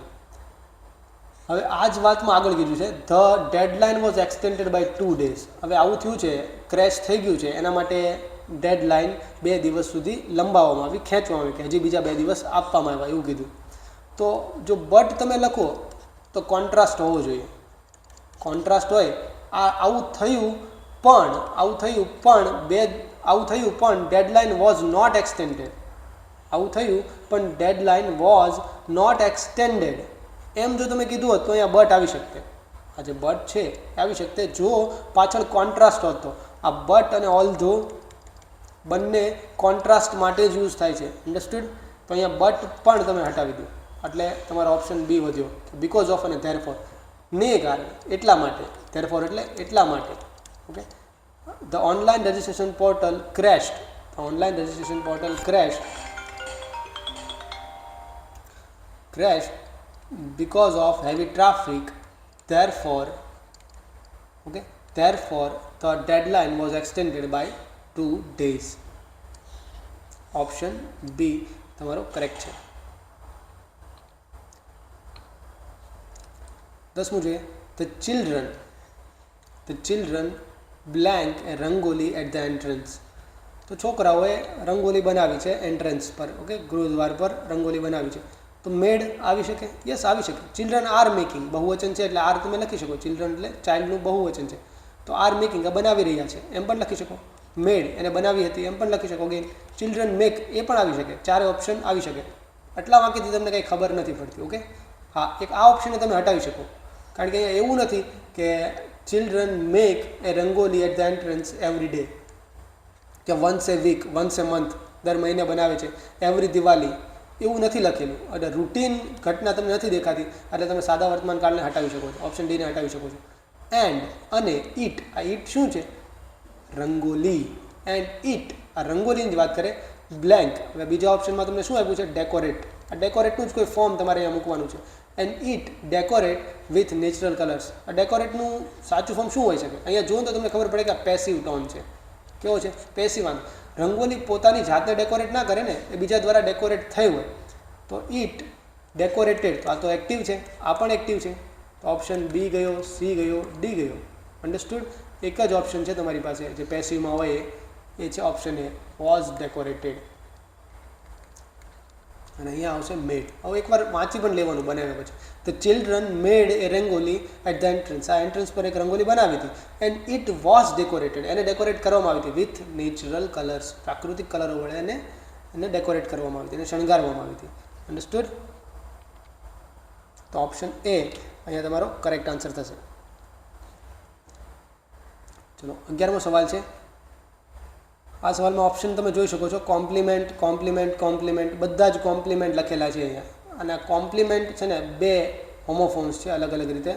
હવે આ જ વાતમાં આગળ કીધું છે the deadline was extended by 2 days. હવે આવું થયું છે, ક્રેશ થઈ ગયું છે, એના માટે ડેડલાઇન 2 દિવસ સુધી લંબાવવામાં આવી, ખેંચવામાં આવી, કે હજી બીજા 2 દિવસ આપવામાં આવ્યા એવું કીધું. તો જો બટ તમે લખો તો કોન્ટ્રાસ્ટ હોવો જોઈએ. કોન્ટ્રાસ્ટ હોય આવું થયું પણ ડેડલાઇન વોઝ નોટ એક્સટેન્ડેડ. આવું થયું પણ ડેડલાઇન વોઝ નોટ એક્સટેન્ડેડ એમ જો તમે કીધું હોત તો અહીંયા બટ આવી શકતે. આ જે બટ છે એ આવી શકતે જો પાછળ કોન્ટ્રાસ્ટ હોત તો. આ બટ અને ઓલ્ધો બંને કોન્ટ્રાસ્ટ માટે જ યુઝ થાય છે. અન્ડરસ્ટુડ? તો અહીંયા બટ પણ તમે હટાવી દો એટલે તમારો ઓપ્શન બી વધ્યો. બીકોઝ ઓફ અને ધેરફોર ને કારણે, એટલા માટે. ધેરફોર એટલે એટલા માટે. Okay. The online registration portal crashed. Online registration portal crashed because of heavy traffic. Therefore the deadline was extended by 2 days. Option B તમારો કરેક્ટ છે. 10મું જોઈએ. The children blank a rangoli at the entrance. તો છોકરાઓએ રંગોલી બનાવી છે એન્ટ્રન્સ પર. ઓકે, ગૃહદ્વાર પર રંગોલી બનાવી છે. તો મેડ આવી શકે? યસ, આવી શકે. ચિલ્ડ્રન આર મેકિંગ, બહુવચન છે એટલે આર તમે લખી શકો. ચિલ્ડ્રન એટલે ચાઇલ્ડનું બહુવચન છે તો આર મેકિંગ, બનાવી રહ્યા છે એમ પણ લખી શકો. મેડ એને બનાવી હતી એમ પણ લખી શકો. અગેન ચિલ્ડ્રન મેક એ પણ આવી શકે. ચારે ઓપ્શન આવી શકે. આટલા વાક્યથી તમને કંઈ ખબર નથી પડતી. ઓકે, હા, એક આ ઓપ્શનને તમે હટાવી શકો કારણ કે અહીંયા એવું નથી કે children make a rangoli at the entrance every day, કે once a week, once a month, દર મહિને બનાવે છે, એવરી દિવાળી, એવું નથી લખેલું. એટલે રૂટીન ઘટના તમને નથી દેખાતી એટલે તમે સાદા વર્તમાન કાળને હટાવી શકો છો. ઓપ્શન ડીને હટાવી શકો છો. એન્ડ અને ઈટ, આ ઈટ શું છે? રંગોલી. એન્ડ ઈટ, આ રંગોલીની જ વાત કરે. બ્લેન્ક, હવે બીજા ઓપ્શનમાં તમને શું આપ્યું છે? ડેકોરેટ. આ ડેકોરેટનું જ કોઈ ફોર્મ તમારે અહીંયા મૂકવાનું છે. And it decorate with natural colours. આ ડેકોરેટનું સાચું ફોર્મ શું હોઈ શકે? અહીંયા જુઓ તો તમને ખબર પડે કે આ પેસિવ ટોન છે. કેવો છે? પેસિવ. રંગોલી પોતાની જાતને ડેકોરેટ ના કરે ને, એ બીજા દ્વારા ડેકોરેટ થઈ હોય તો ઈટ ડેકોરેટેડ. તો આ તો એક્ટિવ છે, આ પણ એક્ટિવ છે. તો ઓપ્શન બી ગયો, સી ગયો, ડી ગયો. અન્ડરસ્ટુડ? એક જ ઓપ્શન છે તમારી પાસે જે પેસિવમાં હોય એ છે ઓપ્શન એ, વોઝ ડેકોરેટેડ. અને અહીંયા આવશે મેડ. હવે એકવાર વાંચી પણ લેવાનું બનાવ્યા પછી. The children made a rangoli at the entrance. આ એન્ટ્રન્સ પર એક રંગોલી બનાવી હતી. એન્ડ ઇટ વોઝ ડેકોરેટેડ, એને ડેકોરેટ કરવામાં આવી હતી વિથ નેચરલ કલર્સ. પ્રાકૃતિક કલરો વડે એને ડેકોરેટ કરવામાં આવી હતી, એને શણગારવામાં આવી હતી. અન્ડરસ્ટુડ? તો ઓપ્શન એ અહીંયા તમારો કરેક્ટ આન્સર થશે. ચલો, 11મો સવાલ છે. આ સવાલમાં ઓપ્શન તમે જોઈ શકો છો. કોમ્પ્લિમેન્ટ, કોમ્પ્લિમેન્ટ, કોમ્પ્લિમેન્ટ, બધા જ કોમ્પ્લિમેન્ટ લખેલા છે અહીંયા. અને આ કોમ્પ્લિમેન્ટ છે ને 2 હોમોફોન્સ છે અલગ અલગ રીતે.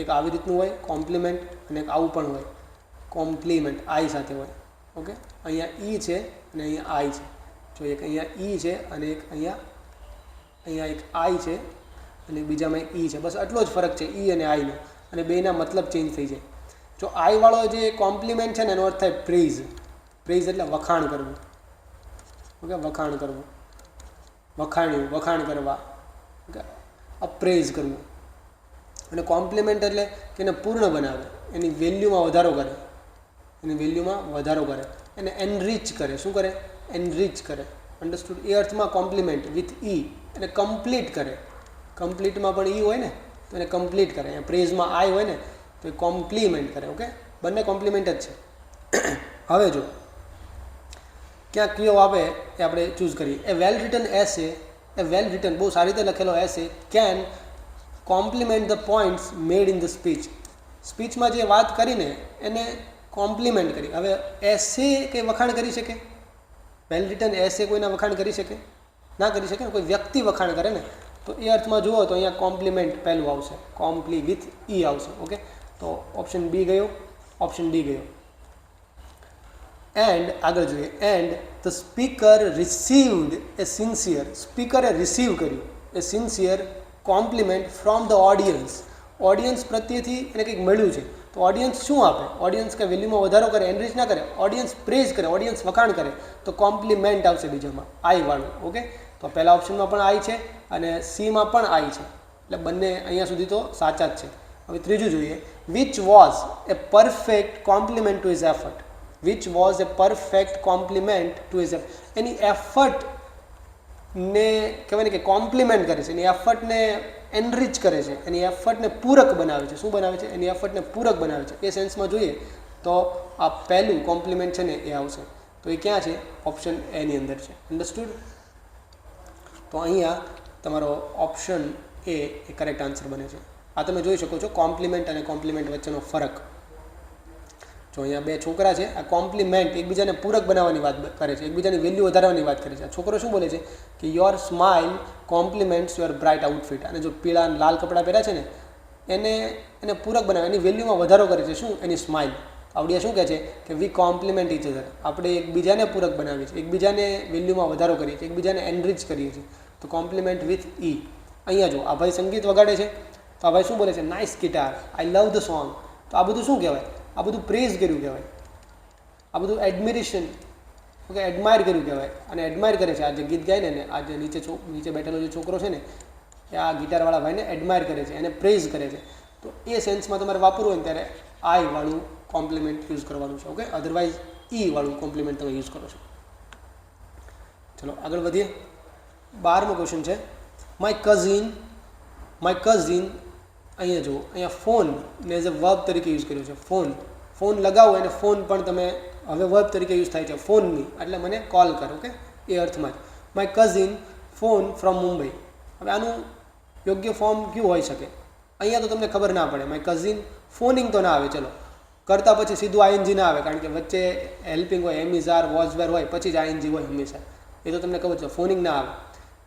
એક આવી રીતનું હોય કોમ્પ્લિમેન્ટ અને એક આવું પણ હોય કોમ્પ્લિમેન્ટ, આઈ સાથે હોય. ઓકે, અહીંયા ઈ છે અને અહીંયા આઈ છે. જો એક અહીંયા ઈ છે અને એક અહીંયા એક આઈ છે અને બીજામાં એક ઈ છે. બસ આટલો જ ફરક છે ઈ અને આઈનો. અને બેના મતલબ ચેન્જ થઈ જાય. જો આઈવાળો જે કોમ્પ્લિમેન્ટ છે ને એનો અર્થ થાય પ્રેઝ. પ્રેઝ એટલે વખાણ કરવું. ઓકે, વખાણ કરવું, વખાણ્યું, વખાણ કરવા. ઓકે, અપ્રેઝ કરવું. અને કોમ્પ્લિમેન્ટ એટલે કે એને પૂર્ણ બનાવે, એની વેલ્યુમાં વધારો કરે, એને એનરીચ કરે. શું કરે? એનરીચ કરે. અન્ડરસ્ટુડ? એ અર્થમાં કોમ્પ્લિમેન્ટ વિથ ઈ એને કમ્પ્લીટ કરે. કમ્પ્લીટમાં પણ ઈ હોય ને તો એને કમ્પ્લીટ કરે. અહીંયા પ્રેઝમાં આઈ હોય ને તો એ કોમ્પ્લિમેન્ટ કરે. ઓકે, બંને કોમ્પ્લિમેન્ટ જ છે. હવે જો ક્યાં કયો આવે એ આપણે ચૂઝ કરીએ. એ વેલ રિટન એસે, બહુ સારી રીતે લખેલો essay can compliment the points made in the speech. સ્પીચમાં જે વાત કરીને એને કોમ્પ્લિમેન્ટ કરી. હવે એસે કંઈ વખાણ કરી શકે? વેલ રિટન એસે કોઈના વખાણ કરી શકે? ના કરી શકે ને. કોઈ વ્યક્તિ વખાણ કરે ને તો એ અર્થમાં જુઓ તો અહીંયા કોમ્પ્લિમેન્ટ પહેલું આવશે, કોમ્પ્લી વિથ ઈ આવશે. ઓકે, તો ઓપ્શન બી ગયો, ઓપ્શન ડી ગયો. એન્ડ આગળ જોઈએ. And the speaker received a sincere, સ્પીકરે રિસીવ કર્યું a sincere compliment from the audience. Audience પ્રત્યેથી એને કંઈક મળ્યું છે તો ઓડિયન્સ શું આપે? ઓડિયન્સ કે વેલ્યુમાં વધારો કરે, એનરીચ ના કરે, ઓડિયન્સ પ્રેઝ કરે, ઓડિયન્સ વખાણ કરે તો કોમ્પ્લિમેન્ટ આવશે બીજામાં, આઈ વાળું. ઓકે, તો પહેલા ઓપ્શનમાં પણ આઈ છે અને સીમાં પણ આઈ છે. એટલે બંને અહીંયા સુધી તો સાચા જ છે. હવે ત્રીજું જોઈએ, which was a perfect compliment to his effort. Which was a perfect compliment to his effort. એની એફર્ટને કહેવાય ને કે કોમ્પ્લિમેન્ટ કરે છે, એની એફર્ટને એનરિચ કરે છે, એની એફર્ટને પૂરક બનાવે છે. શું બનાવે છે? એની એફર્ટને પૂરક બનાવે છે. એ સેન્સમાં જોઈએ તો આ પહેલું કોમ્પ્લિમેન્ટ છે ને એ આવશે. તો એ ક્યાં છે? ઓપ્શન એની અંદર છે. અન્ડરસ્ટુડ? તો અહીંયા તમારો ઓપ્શન એ કરેક્ટ આન્સર બને છે. આ તમે જોઈ શકો છો કોમ્પ્લિમેન્ટ અને કોમ્પ્લિમેન્ટ વચ્ચેનો ફરક. જો અહીંયા બે છોકરા છે, આ કોમ્પ્લિમેન્ટ એકબીજાને પૂરક બનાવવાની વાત કરે છે, એકબીજાની વેલ્યુ વધારવાની વાત કરે છે. આ છોકરો શું બોલે છે કે your smile compliments your bright outfit. અને જો પીળા અને લાલ કપડાં પહેર્યા છે ને એને પૂરક બનાવે, એની વેલ્યુમાં વધારો કરે છે. શું? એની સ્માઇલ. આવડિયા શું કહે છે કે વી કોમ્પ્લિમેન્ટ ઇચ અધર. આપણે એકબીજાને પૂરક બનાવીએ છીએ, એકબીજાને વેલ્યુમાં વધારો કરીએ છીએ, એકબીજાને એનરિચ કરીએ છીએ. તો કોમ્પ્લિમેન્ટ વિથ ઈ. અહીંયા જો આ ભાઈ સંગીત વગાડે છે તો આ ભાઈ શું બોલે છે? Nice guitar, I love the song. તો આ બધું શું કહેવાય? આ બધું પ્રેઝ કર્યું કહેવાય, આ બધું એડમિરેશન, ઓકે, એડમાયર કર્યું કહેવાય. અને એડમાયર કરે છે. આ જે ગીત ગાય ને, આ જે નીચે બેઠેલો જે છોકરો છે ને એ આ ગિટારવાળા ભાઈને એડમાયર કરે છે, એને પ્રેઝ કરે છે. તો એ સેન્સમાં તમારે વાપરવું હોય ને ત્યારે આઈ વાળું કોમ્પ્લિમેન્ટ યુઝ કરવાનું છે. ઓકે, અધરવાઇઝ ઈ વાળું કોમ્પ્લિમેન્ટ તમે યુઝ કરો છો. ચલો આગળ વધીએ. 12મો ક્વેશ્ચન છે, માય કઝિન. અહીંયા જુઓ, અહીંયા ફોનને એઝ અ વર્બ તરીકે યુઝ કર્યો છે. ફોન લગાવો અને ફોન પણ તમે હવે વર્બ તરીકે યુઝ થાય છે. ફોનની એટલે મને કોલ કરો. ઓકે, એ અર્થમાં જ. My cousin phone from Mumbai. હવે આનું યોગ્ય ફોર્મ કયું હોઈ શકે? અહીંયા તો તમને ખબર ના પડે. માય કઝિન ફોનિંગ તો ના આવે. ચલો, કરતાં પછી સીધું આઈએનજી ના આવે, કારણ કે વચ્ચે હેલ્પિંગ હોય, એમ ઇઝ આર, વોઝ વેર હોય, પછી જ આઈએનજી હોય હંમેશા. એ તો તમને ખબર છે. ફોનિંગ ના આવે.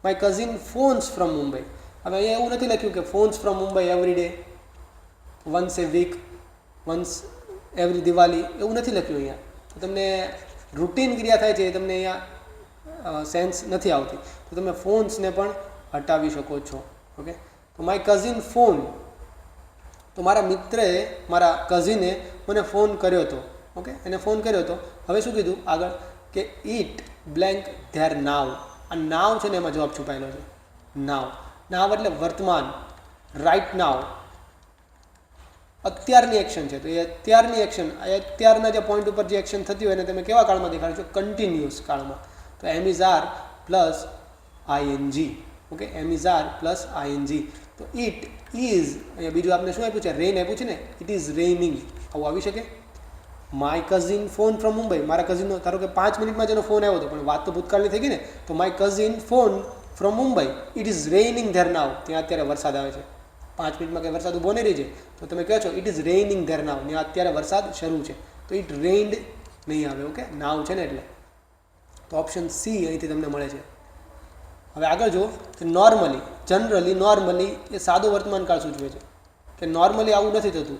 My cousin phones from Mumbai. હવે અહીંયા એવું નથી લખ્યું કે phones from Mumbai every day, once a week, once every Diwali, એવું નથી લખ્યું અહીંયા. તો તમને રૂટીન ક્રિયા થાય છે એ તમને અહીંયા સેન્સ નથી આવતી. તો તમે ફોન્સને પણ હટાવી શકો છો. ઓકે, તો માય કઝિન ફોન. તો મારા મિત્રએ, મારા કઝિને મને ફોન કર્યો હતો. ઓકે, એને ફોન કર્યો હતો. હવે શું કીધું આગળ કે ઇટ બ્લેન્ક ધેર નાવ. આ નાવ છે ને એમાં જવાબ છુપાયેલો છે. નાવ એટલે વર્તમાન, રાઇટ નાવ, અત્યારની એક્શન છે. તો એ અત્યારની એક્શન, અત્યારના જે પોઈન્ટ ઉપર જે એક્શન થતી હોય એને તમે કેવા કાળમાં દેખાડો છો? કન્ટિન્યુઅસ કાળમાં. તો am is are plus ING. Okay, am is are plus ING. તો ઇટ ઇઝ, અહીંયા બીજું આપણે શું આપ્યું છે? રેઇન આપ્યું છે ને. It is રેઇનિંગ. આવું આવી શકે? My cousin phone from Mumbai. મારા કઝિનનો ધારો કે 5 મિનિટમાં જેનો ફોન આવ્યો હતો, પણ વાત તો ભૂતકાળની થઈ ગઈ ને. તો my cousin phone from Mumbai. It is raining there now. ત્યાં અત્યારે વરસાદ આવે છે. 5 મિનિટમાં કંઈ વરસાદ ઊભો નહીં રહી છે. તો તમે કહો છો it is raining there now. ત્યાં અત્યારે વરસાદ શરૂ છે. તો ઇટ રેઇન્ડ નહીં આવે. ઓકે, નાવ છે ને એટલે. તો ઓપ્શન સી અહીંથી તમને મળે છે. હવે આગળ જુઓ કે નોર્મલી એ સાદો વર્તમાન કાળ સૂચવે છે. કે નોર્મલી આવું નથી થતું,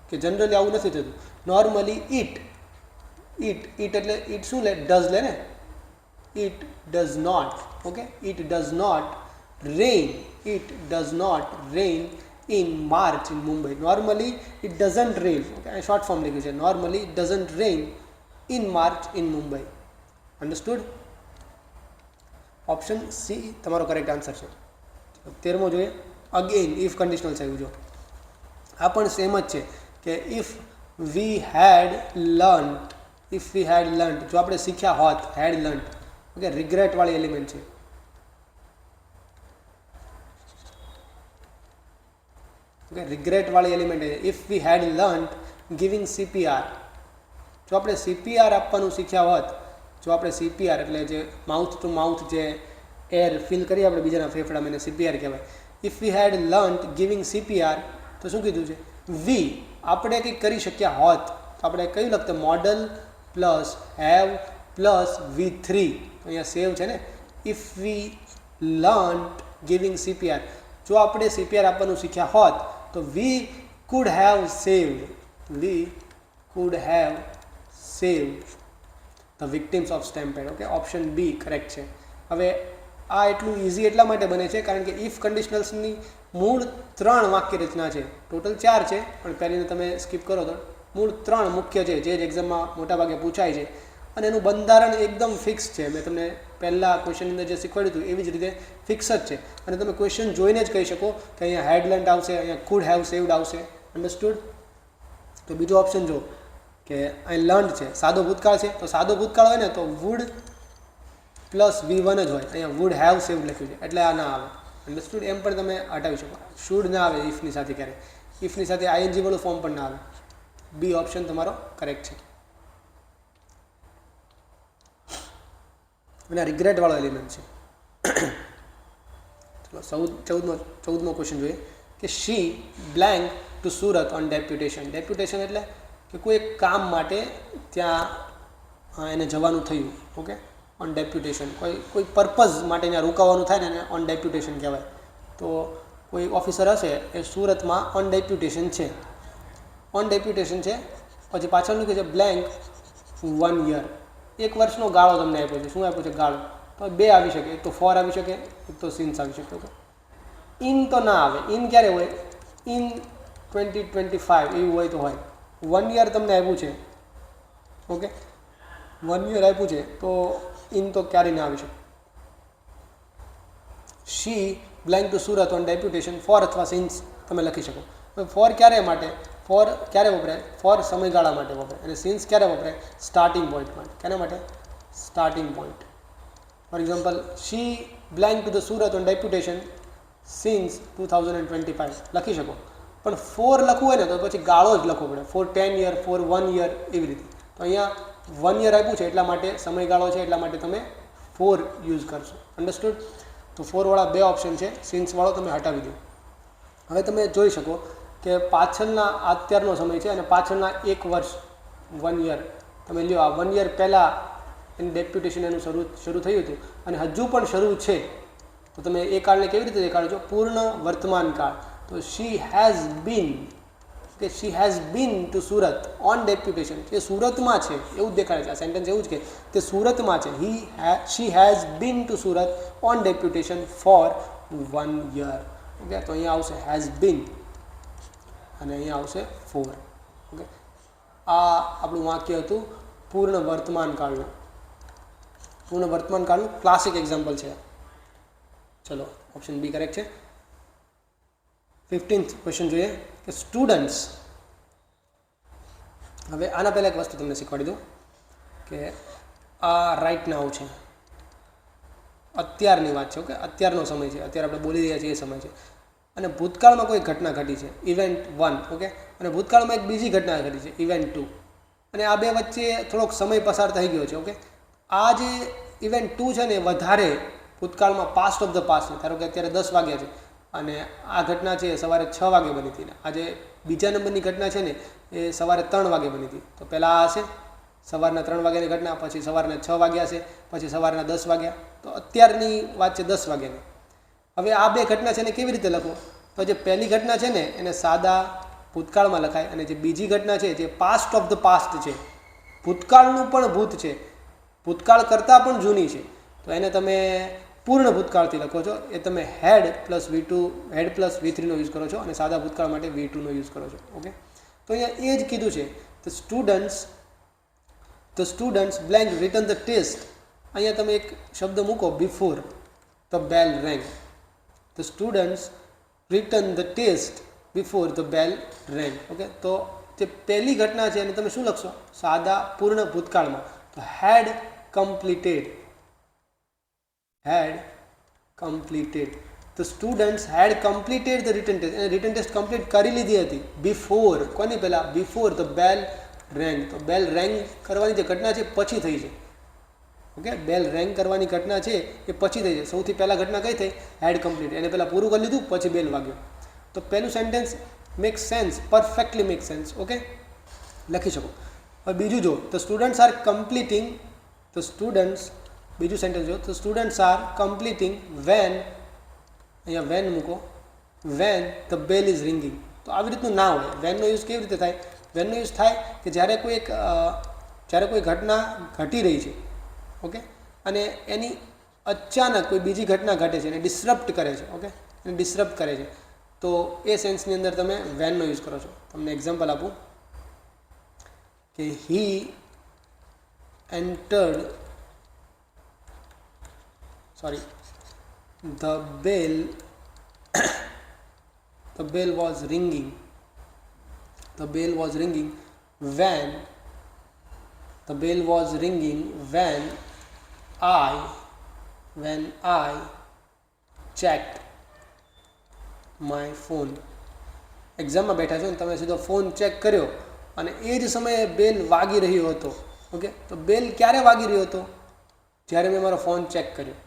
કે જનરલી આવું નથી થતું. નોર્મલી ઇટ એટલે ઇટ શું લે? ડઝ લે ને. It does not. Okay, it does not rain in March in Mumbai. Normally it doesn't rain. Okay, આ શોર્ટ ફોર્મ લખ્યું છે. Normally it doesn't rain in March in Mumbai. Understood? Option C તમારો કરેક્ટ આન્સર છે. 13મો જોઈએ. અગેન ઇફ કન્ડિશનલ છે. જો આ પણ સેમ જ છે કે ઇફ વી હેડ લર્ન્ટ, જો આપણે શીખ્યા હોત, હેડ લર્ન્ટ. ઓકે, રિગ્રેટ વાળી એલિમેન્ટ છે. ઓકે, રિગ્રેટ વાળી એલિમેન્ટ છે. If we had learnt giving CPR. જો આપણે CPR આપવાનું શીખ્યા હોત, જો આપણે CPR એટલે જે માઉથ ટુ માઉથ જે એર ફિલ કરીએ આપણે બીજાના ફેફડામાં, એને CPR કહેવાય. If we had learnt giving CPR, તો શું કીધું છે? વી, આપણે કંઈક કરી શક્યા હોત. તો આપણે કયું લખતા? Modal plus have plus V3. અહીંયા સેવ છે ને. If we learnt giving CPR, જો આપણે CPR આપવાનું શીખ્યા હોત તો we could have saved the victims of stampede. Okay, option B correct છે. હવે આ એટલું ઇઝી એટલા માટે બને છે કારણ કે ઇફ કન્ડિશનલ્સની મૂળ 3 વાક્ય રચના છે. ટોટલ 4 છે, પણ પહેલીને તમે સ્કીપ કરો તો મૂળ 3 મુખ્ય છે, જે જ એક્ઝામમાં મોટાભાગે પૂછાય છે. અને એનું બંધારણ એકદમ ફિક્સ છે. મેં તમને પહેલાં ક્વેશ્ચનની અંદર જે શીખવાડ્યું હતું એવી જ રીતે ફિક્સ જ છે. અને તમે ક્વેશ્ચન જોઈને જ કહી શકો કે અહીંયા હેડ લર્ન્ટ આવશે, અહીંયા કુડ હેવ સેવ્ડ આવશે. અન્ડરસ્ટુડ? તો બીજો ઓપ્શન જો કે અહીં લર્ન્ડ છે, સાદો ભૂતકાળ છે, તો સાદો ભૂતકાળ હોય ને તો વુડ પ્લસ V1 જ હોય. અહીંયા વુડ હેવ સેવ્ડ લખ્યું છે એટલે આ ના આવે. અન્ડરસ્ટુડ? એમ પણ તમે હટાવી શકો. શુડ ના આવે ઇફની સાથે, ક્યારે ઇફની સાથે ING વાળું ફોર્મ પણ ના આવે. બી ઓપ્શન તમારો કરેક્ટ છે. અને રિગ્રેટ વાળો એલિમેન્ટ છે. ચલો 14મો ક્વેશ્ચન જોઈએ કે she blank to Surat on deputation. Deputation એટલે કે કોઈ એક કામ માટે ત્યાં એને જવાનું થયું. ઓકે, ઓન ડેપ્યુટેશન કોઈ પર્પઝ માટે ત્યાં રોકાવાનું થાય ને એને ઓન ડેપ્યુટેશન કહેવાય. તો કોઈ ઓફિસર હશે એ સુરતમાં ઓન ડેપ્યુટેશન છે. ઓન ડેપ્યુટેશન છે, પછી પાછળનું કે છે બ્લેન્ક 1 યર. 1 વર્ષનો ગાળો તમને આપ્યો છે. શું આપ્યો છે? ગાળો. તો 2 આવી શકે, એક તો ફોર આવી શકે, એક તો સિન્સ આવી શકે. ઓકે, ઇન તો ના આવે. ઇન ક્યારે હોય? ઇન 2025 એવું હોય તો હોય. 1 યર તમને આપ્યું છે. ઓકે, 1 યર આપ્યું છે તો ઇન તો ક્યારેય ના આવી શકે. She blank to Surat on deputation, for અથવા સિન્સ તમે લખી શકો. ફોર ક્યારે માટે? ફોર ક્યારે વપરાય? ફોર સમયગાળા માટે વપરાય. અને સિન્સ ક્યારે વપરાય? સ્ટાર્ટિંગ પોઈન્ટ માટે. કેના માટે? Starting point. For example, she blank to the Surat on deputation since 2025 લખી શકો. પણ ફોર લખવું હોય ને તો પછી ગાળો જ લખવો પડે. ફોર 10 યર, ફોર 1 યર, એવી રીતે. તો અહીંયા 1 યર આપ્યું છે એટલા માટે, સમયગાળો છે એટલા માટે તમે ફોર યુઝ કરશો. અન્ડરસ્ટુડ? તો ફોરવાળા 2 ઓપ્શન છે, સિન્સવાળો તમે હટાવી દો. હવે તમે જોઈ શકો કે પાછળના અત્યારનો સમય છે અને પાછળના 1 વર્ષ 1 યર તમે લ્યો. આ 1 યર પહેલાં એનું ડેપ્યુટેશન એનું શરૂ થયું હતું અને હજુ પણ શરૂ છે. તો તમે એ કાળને કેવી રીતે દેખાડો છો? પૂર્ણ વર્તમાન કાળ. તો શી હેઝ બીન, કે she has been to Surat on deputation. એ સુરતમાં છે એવું જ દેખાડે છે. આ સેન્ટેન્સ એવું જ કે તે સુરતમાં છે. She has been to Surat on deputation for 1 year. Okay, તો અહીંયા આવશે હેઝ બીન અને અહીંયા આવશે ફોર. ઓકે, આ આપણું વાક્ય હતું પૂર્ણ વર્તમાન કાળનું. પૂર્ણ વર્તમાન કાળનું ક્લાસિક એક્ઝામ્પલ છે. ચલો, ઓપ્શન બી કરેક્ટ છે. 15th ક્વેશ્ચન જોઈએ કે સ્ટુડન્ટ્સ. હવે આના પહેલાં એક વસ્તુ તમને શીખવાડી દઉં કે આ રાઇટ નાઉ છે, અત્યારની વાત છે. ઓકે, અત્યારનો સમય છે, અત્યારે આપણે બોલી રહ્યા છીએ એ સમય છે. અને ભૂતકાળમાં કોઈ ઘટના ઘટી છે, ઇવેન્ટ 1. ઓકે, અને ભૂતકાળમાં એક બીજી ઘટના ઘટી છે, ઇવેન્ટ 2. અને આ બે વચ્ચે થોડોક સમય પસાર થઈ ગયો છે. ઓકે, આ જે ઇવેન્ટ 2 છે ને એ વધારે ભૂતકાળમાં પાસ્ટ ઓફ ધ પાસ્ટ છે. ધારો કે અત્યારે 10 વાગ્યા છે અને આ ઘટના છે એ સવારે 6 વાગે બની હતી. ને આજે બીજા નંબરની ઘટના છે ને એ સવારે 3 વાગે બની હતી. તો પહેલાં આ હશે સવારના 3 વાગ્યાની ઘટના, પછી સવારના 6 વાગ્યા છે, પછી સવારના 10 વાગ્યા. તો અત્યારની વાત છે 10 વાગ્યાની. હવે આ બે ઘટના છે ને કેવી રીતે લખો? તો જે પહેલી ઘટના છે ને એને સાદા ભૂતકાળમાં લખાય અને જે બીજી ઘટના છે જે પાસ્ટ ઓફ ધ પાસ્ટ છે, ભૂતકાળનું પણ ભૂત છે, ભૂતકાળ કરતાં પણ જૂની છે, તો એને તમે પૂર્ણ ભૂતકાળથી લખો છો. એ તમે હેડ પ્લસ V3નો યુઝ કરો છો અને સાદા ભૂતકાળ માટે V2નો યુઝ કરો છો. ઓકે, તો અહીંયા એ જ કીધું છે the students blank return the test. અહીંયા તમે એક શબ્દ મૂકો before the bell rang. The students return the test before the bell rang. Okay, તો જે પહેલી ઘટના છે એને તમે શું લખશો? સાદા પૂર્ણ ભૂતકાળમાં. તો had completed. The students had completed the return test. એને રિટર્ન ટેસ્ટ કમ્પ્લીટ કરી લીધી હતી બિફોર. કોની પહેલાં? Before the bell rang. તો બેલ રેંગ કરવાની જે ઘટના છે પછી થઈ છે. ઓકે, બેલ રેંગ કરવાની ઘટના છે એ પછી થઈ છે. સૌથી પહેલાં ઘટના કઈ થઈ? હેડ કમ્પ્લીટ. એને પહેલાં પૂરું કરી લીધું પછી બેલ વાગ્યો. તો પહેલું sentence make sense, perfectly make sense. Okay, લખી શકો. હવે બીજું જો, ધ સ્ટુડન્ટ્સ આર કમ્પ્લીટિંગ. બીજું સેન્ટેન્સ જો, the students are completing when, અહીંયા વેન મૂકો, when the bell is ringing. તો આવી રીતનું ના હોય. વેનનો યુઝ કેવી રીતે થાય? વેનનો યુઝ થાય કે જ્યારે કોઈ ઘટના ઘટી રહી છે, ઓકે, અને એની અચાનક કોઈ બીજી ઘટના ઘટે છે, એને ડિસ્રપ્ટ કરે છે. ઓકે, એને ડિસ્રપ્ટ કરે છે, તો એ સેન્સની અંદર તમે વેનનો યુઝ કરો છો. તમને એક્ઝામ્પલ આપું કે હી entered, sorry, the bell the bell was ringing, the bell was ringing when, the bell was ringing when I checked my phone. એક્ઝામમાં બેઠા છો ને તમે સીધો ફોન ચેક કર્યો અને એ જ સમયે બેલ વાગી રહ્યો હતો. ઓકે, તો બેલ ક્યારે વાગી રહ્યો હતો? જ્યારે મેં મારો ફોન ચેક કર્યો.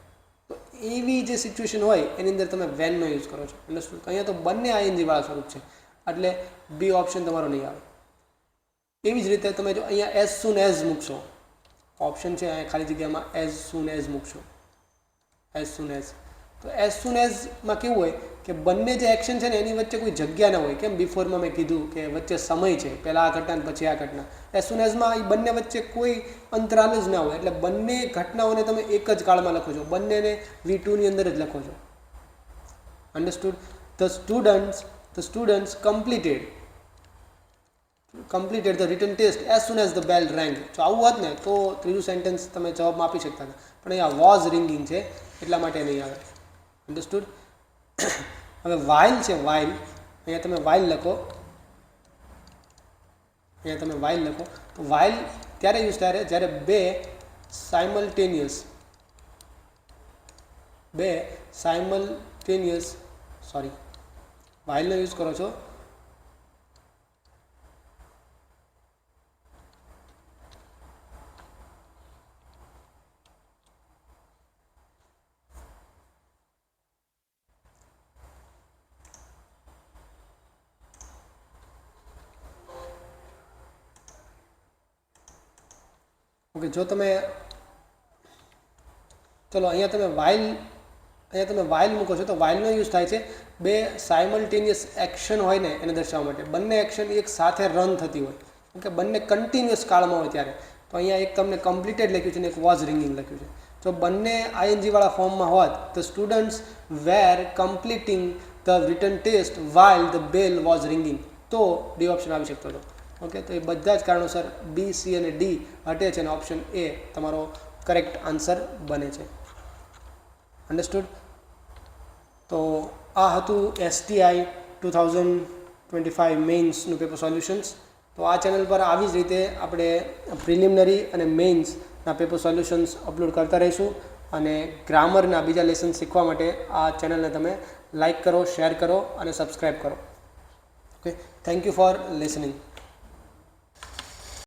તો એવી જે સિચ્યુએશન હોય એની અંદર તમે વેનનો યુઝ કરો છો. અંડરસ્ટુડ? અહીંયા તો બંને આઈએનજી વાળા સ્વરૂપ છે એટલે બી ઓપ્શન તમારો નહીં આવે. એવી જ રીતે તમે જો અહીંયા એઝ સૂન એઝ મૂકશો, ઓપ્શન છે અહીંયા ખાલી જગ્યામાં એઝ સૂન એઝ મૂકશો, એઝ સૂન એઝ. તો એઝ સૂન એઝમાં કેવું હોય કે બંને જે એક્શન છે ને એની વચ્ચે કોઈ જગ્યા ન હોય. કેમ બિફોરમાં મેં કીધું કે વચ્ચે સમય છે, પહેલાં આ ઘટના પછી આ ઘટના. એઝ સૂન એઝમાં એ બંને વચ્ચે કોઈ અંતરાલ જ ના હોય એટલે બંને ઘટનાઓને તમે એક જ કાળમાં લખો છો, બંનેને V2ની અંદર જ લખો છો. Understood? The students completed the written test as soon as the bell rang. જો આવું હોત ને તો ત્રીજું સેન્ટેન્સ તમે જવાબમાં આપી શકતા હતા, પણ અહીંયા વોઝ રિંગિંગ છે એટલા માટે નહીં આવે. અન્ડરસ્ટુડ? હવે વાઇલ છે, વાઇલ, અહીંયા તમે વાઇલ લખો, અહીંયા તમે વાઇલ લખો. તો વાઇલ ત્યારે યુઝ થાય જ્યારે બે સાયમલ્ટેનિયસ સોરી વાઇલનો યુઝ કરો છો ઓકે. જો તમે ચલો અહીંયા તમે વાઇલ મૂકો છો તો વાઇલનો યુઝ થાય છે બે સાયમલ્ટેનિયસ એક્શન હોય ને એને દર્શાવવા માટે. બંને એક્શન એક સાથે રન થતી હોય, ઓકે, બંને કન્ટિન્યુઅસ કાળમાં હોય ત્યારે. તો અહીંયા એક તમને કમ્પ્લીટેડ લખ્યું છે ને એક વોઝ રિંગિંગ લખ્યું છે. જો બંને આઈએનજી વાળા ફોર્મમાં હોત તો students were completing the written test while the bell was ringing, તો ડી ઓપ્શન આવી શકતો હતો. ઓકે, તો એ બધા જ કારણોસર બી, સી અને ડી હટે છે અને ઓપ્શન એ તમારો કરેક્ટ આન્સર બને છે. અન્ડરસ્ટુડ? તો આ હતું STI 2025 મેઇન્સનું પેપર સોલ્યુશન્સ. તો આ ચેનલ પર આવી જ રીતે આપણે પ્રિલિમિનરી અને મેઇન્સના પેપર સોલ્યુશન્સ અપલોડ કરતા રહીશું. અને ગ્રામરના બીજા લેસન શીખવા માટે આ ચેનલને તમે લાઇક કરો, શેર કરો અને સબસ્ક્રાઈબ કરો. Okay, thank you for listening.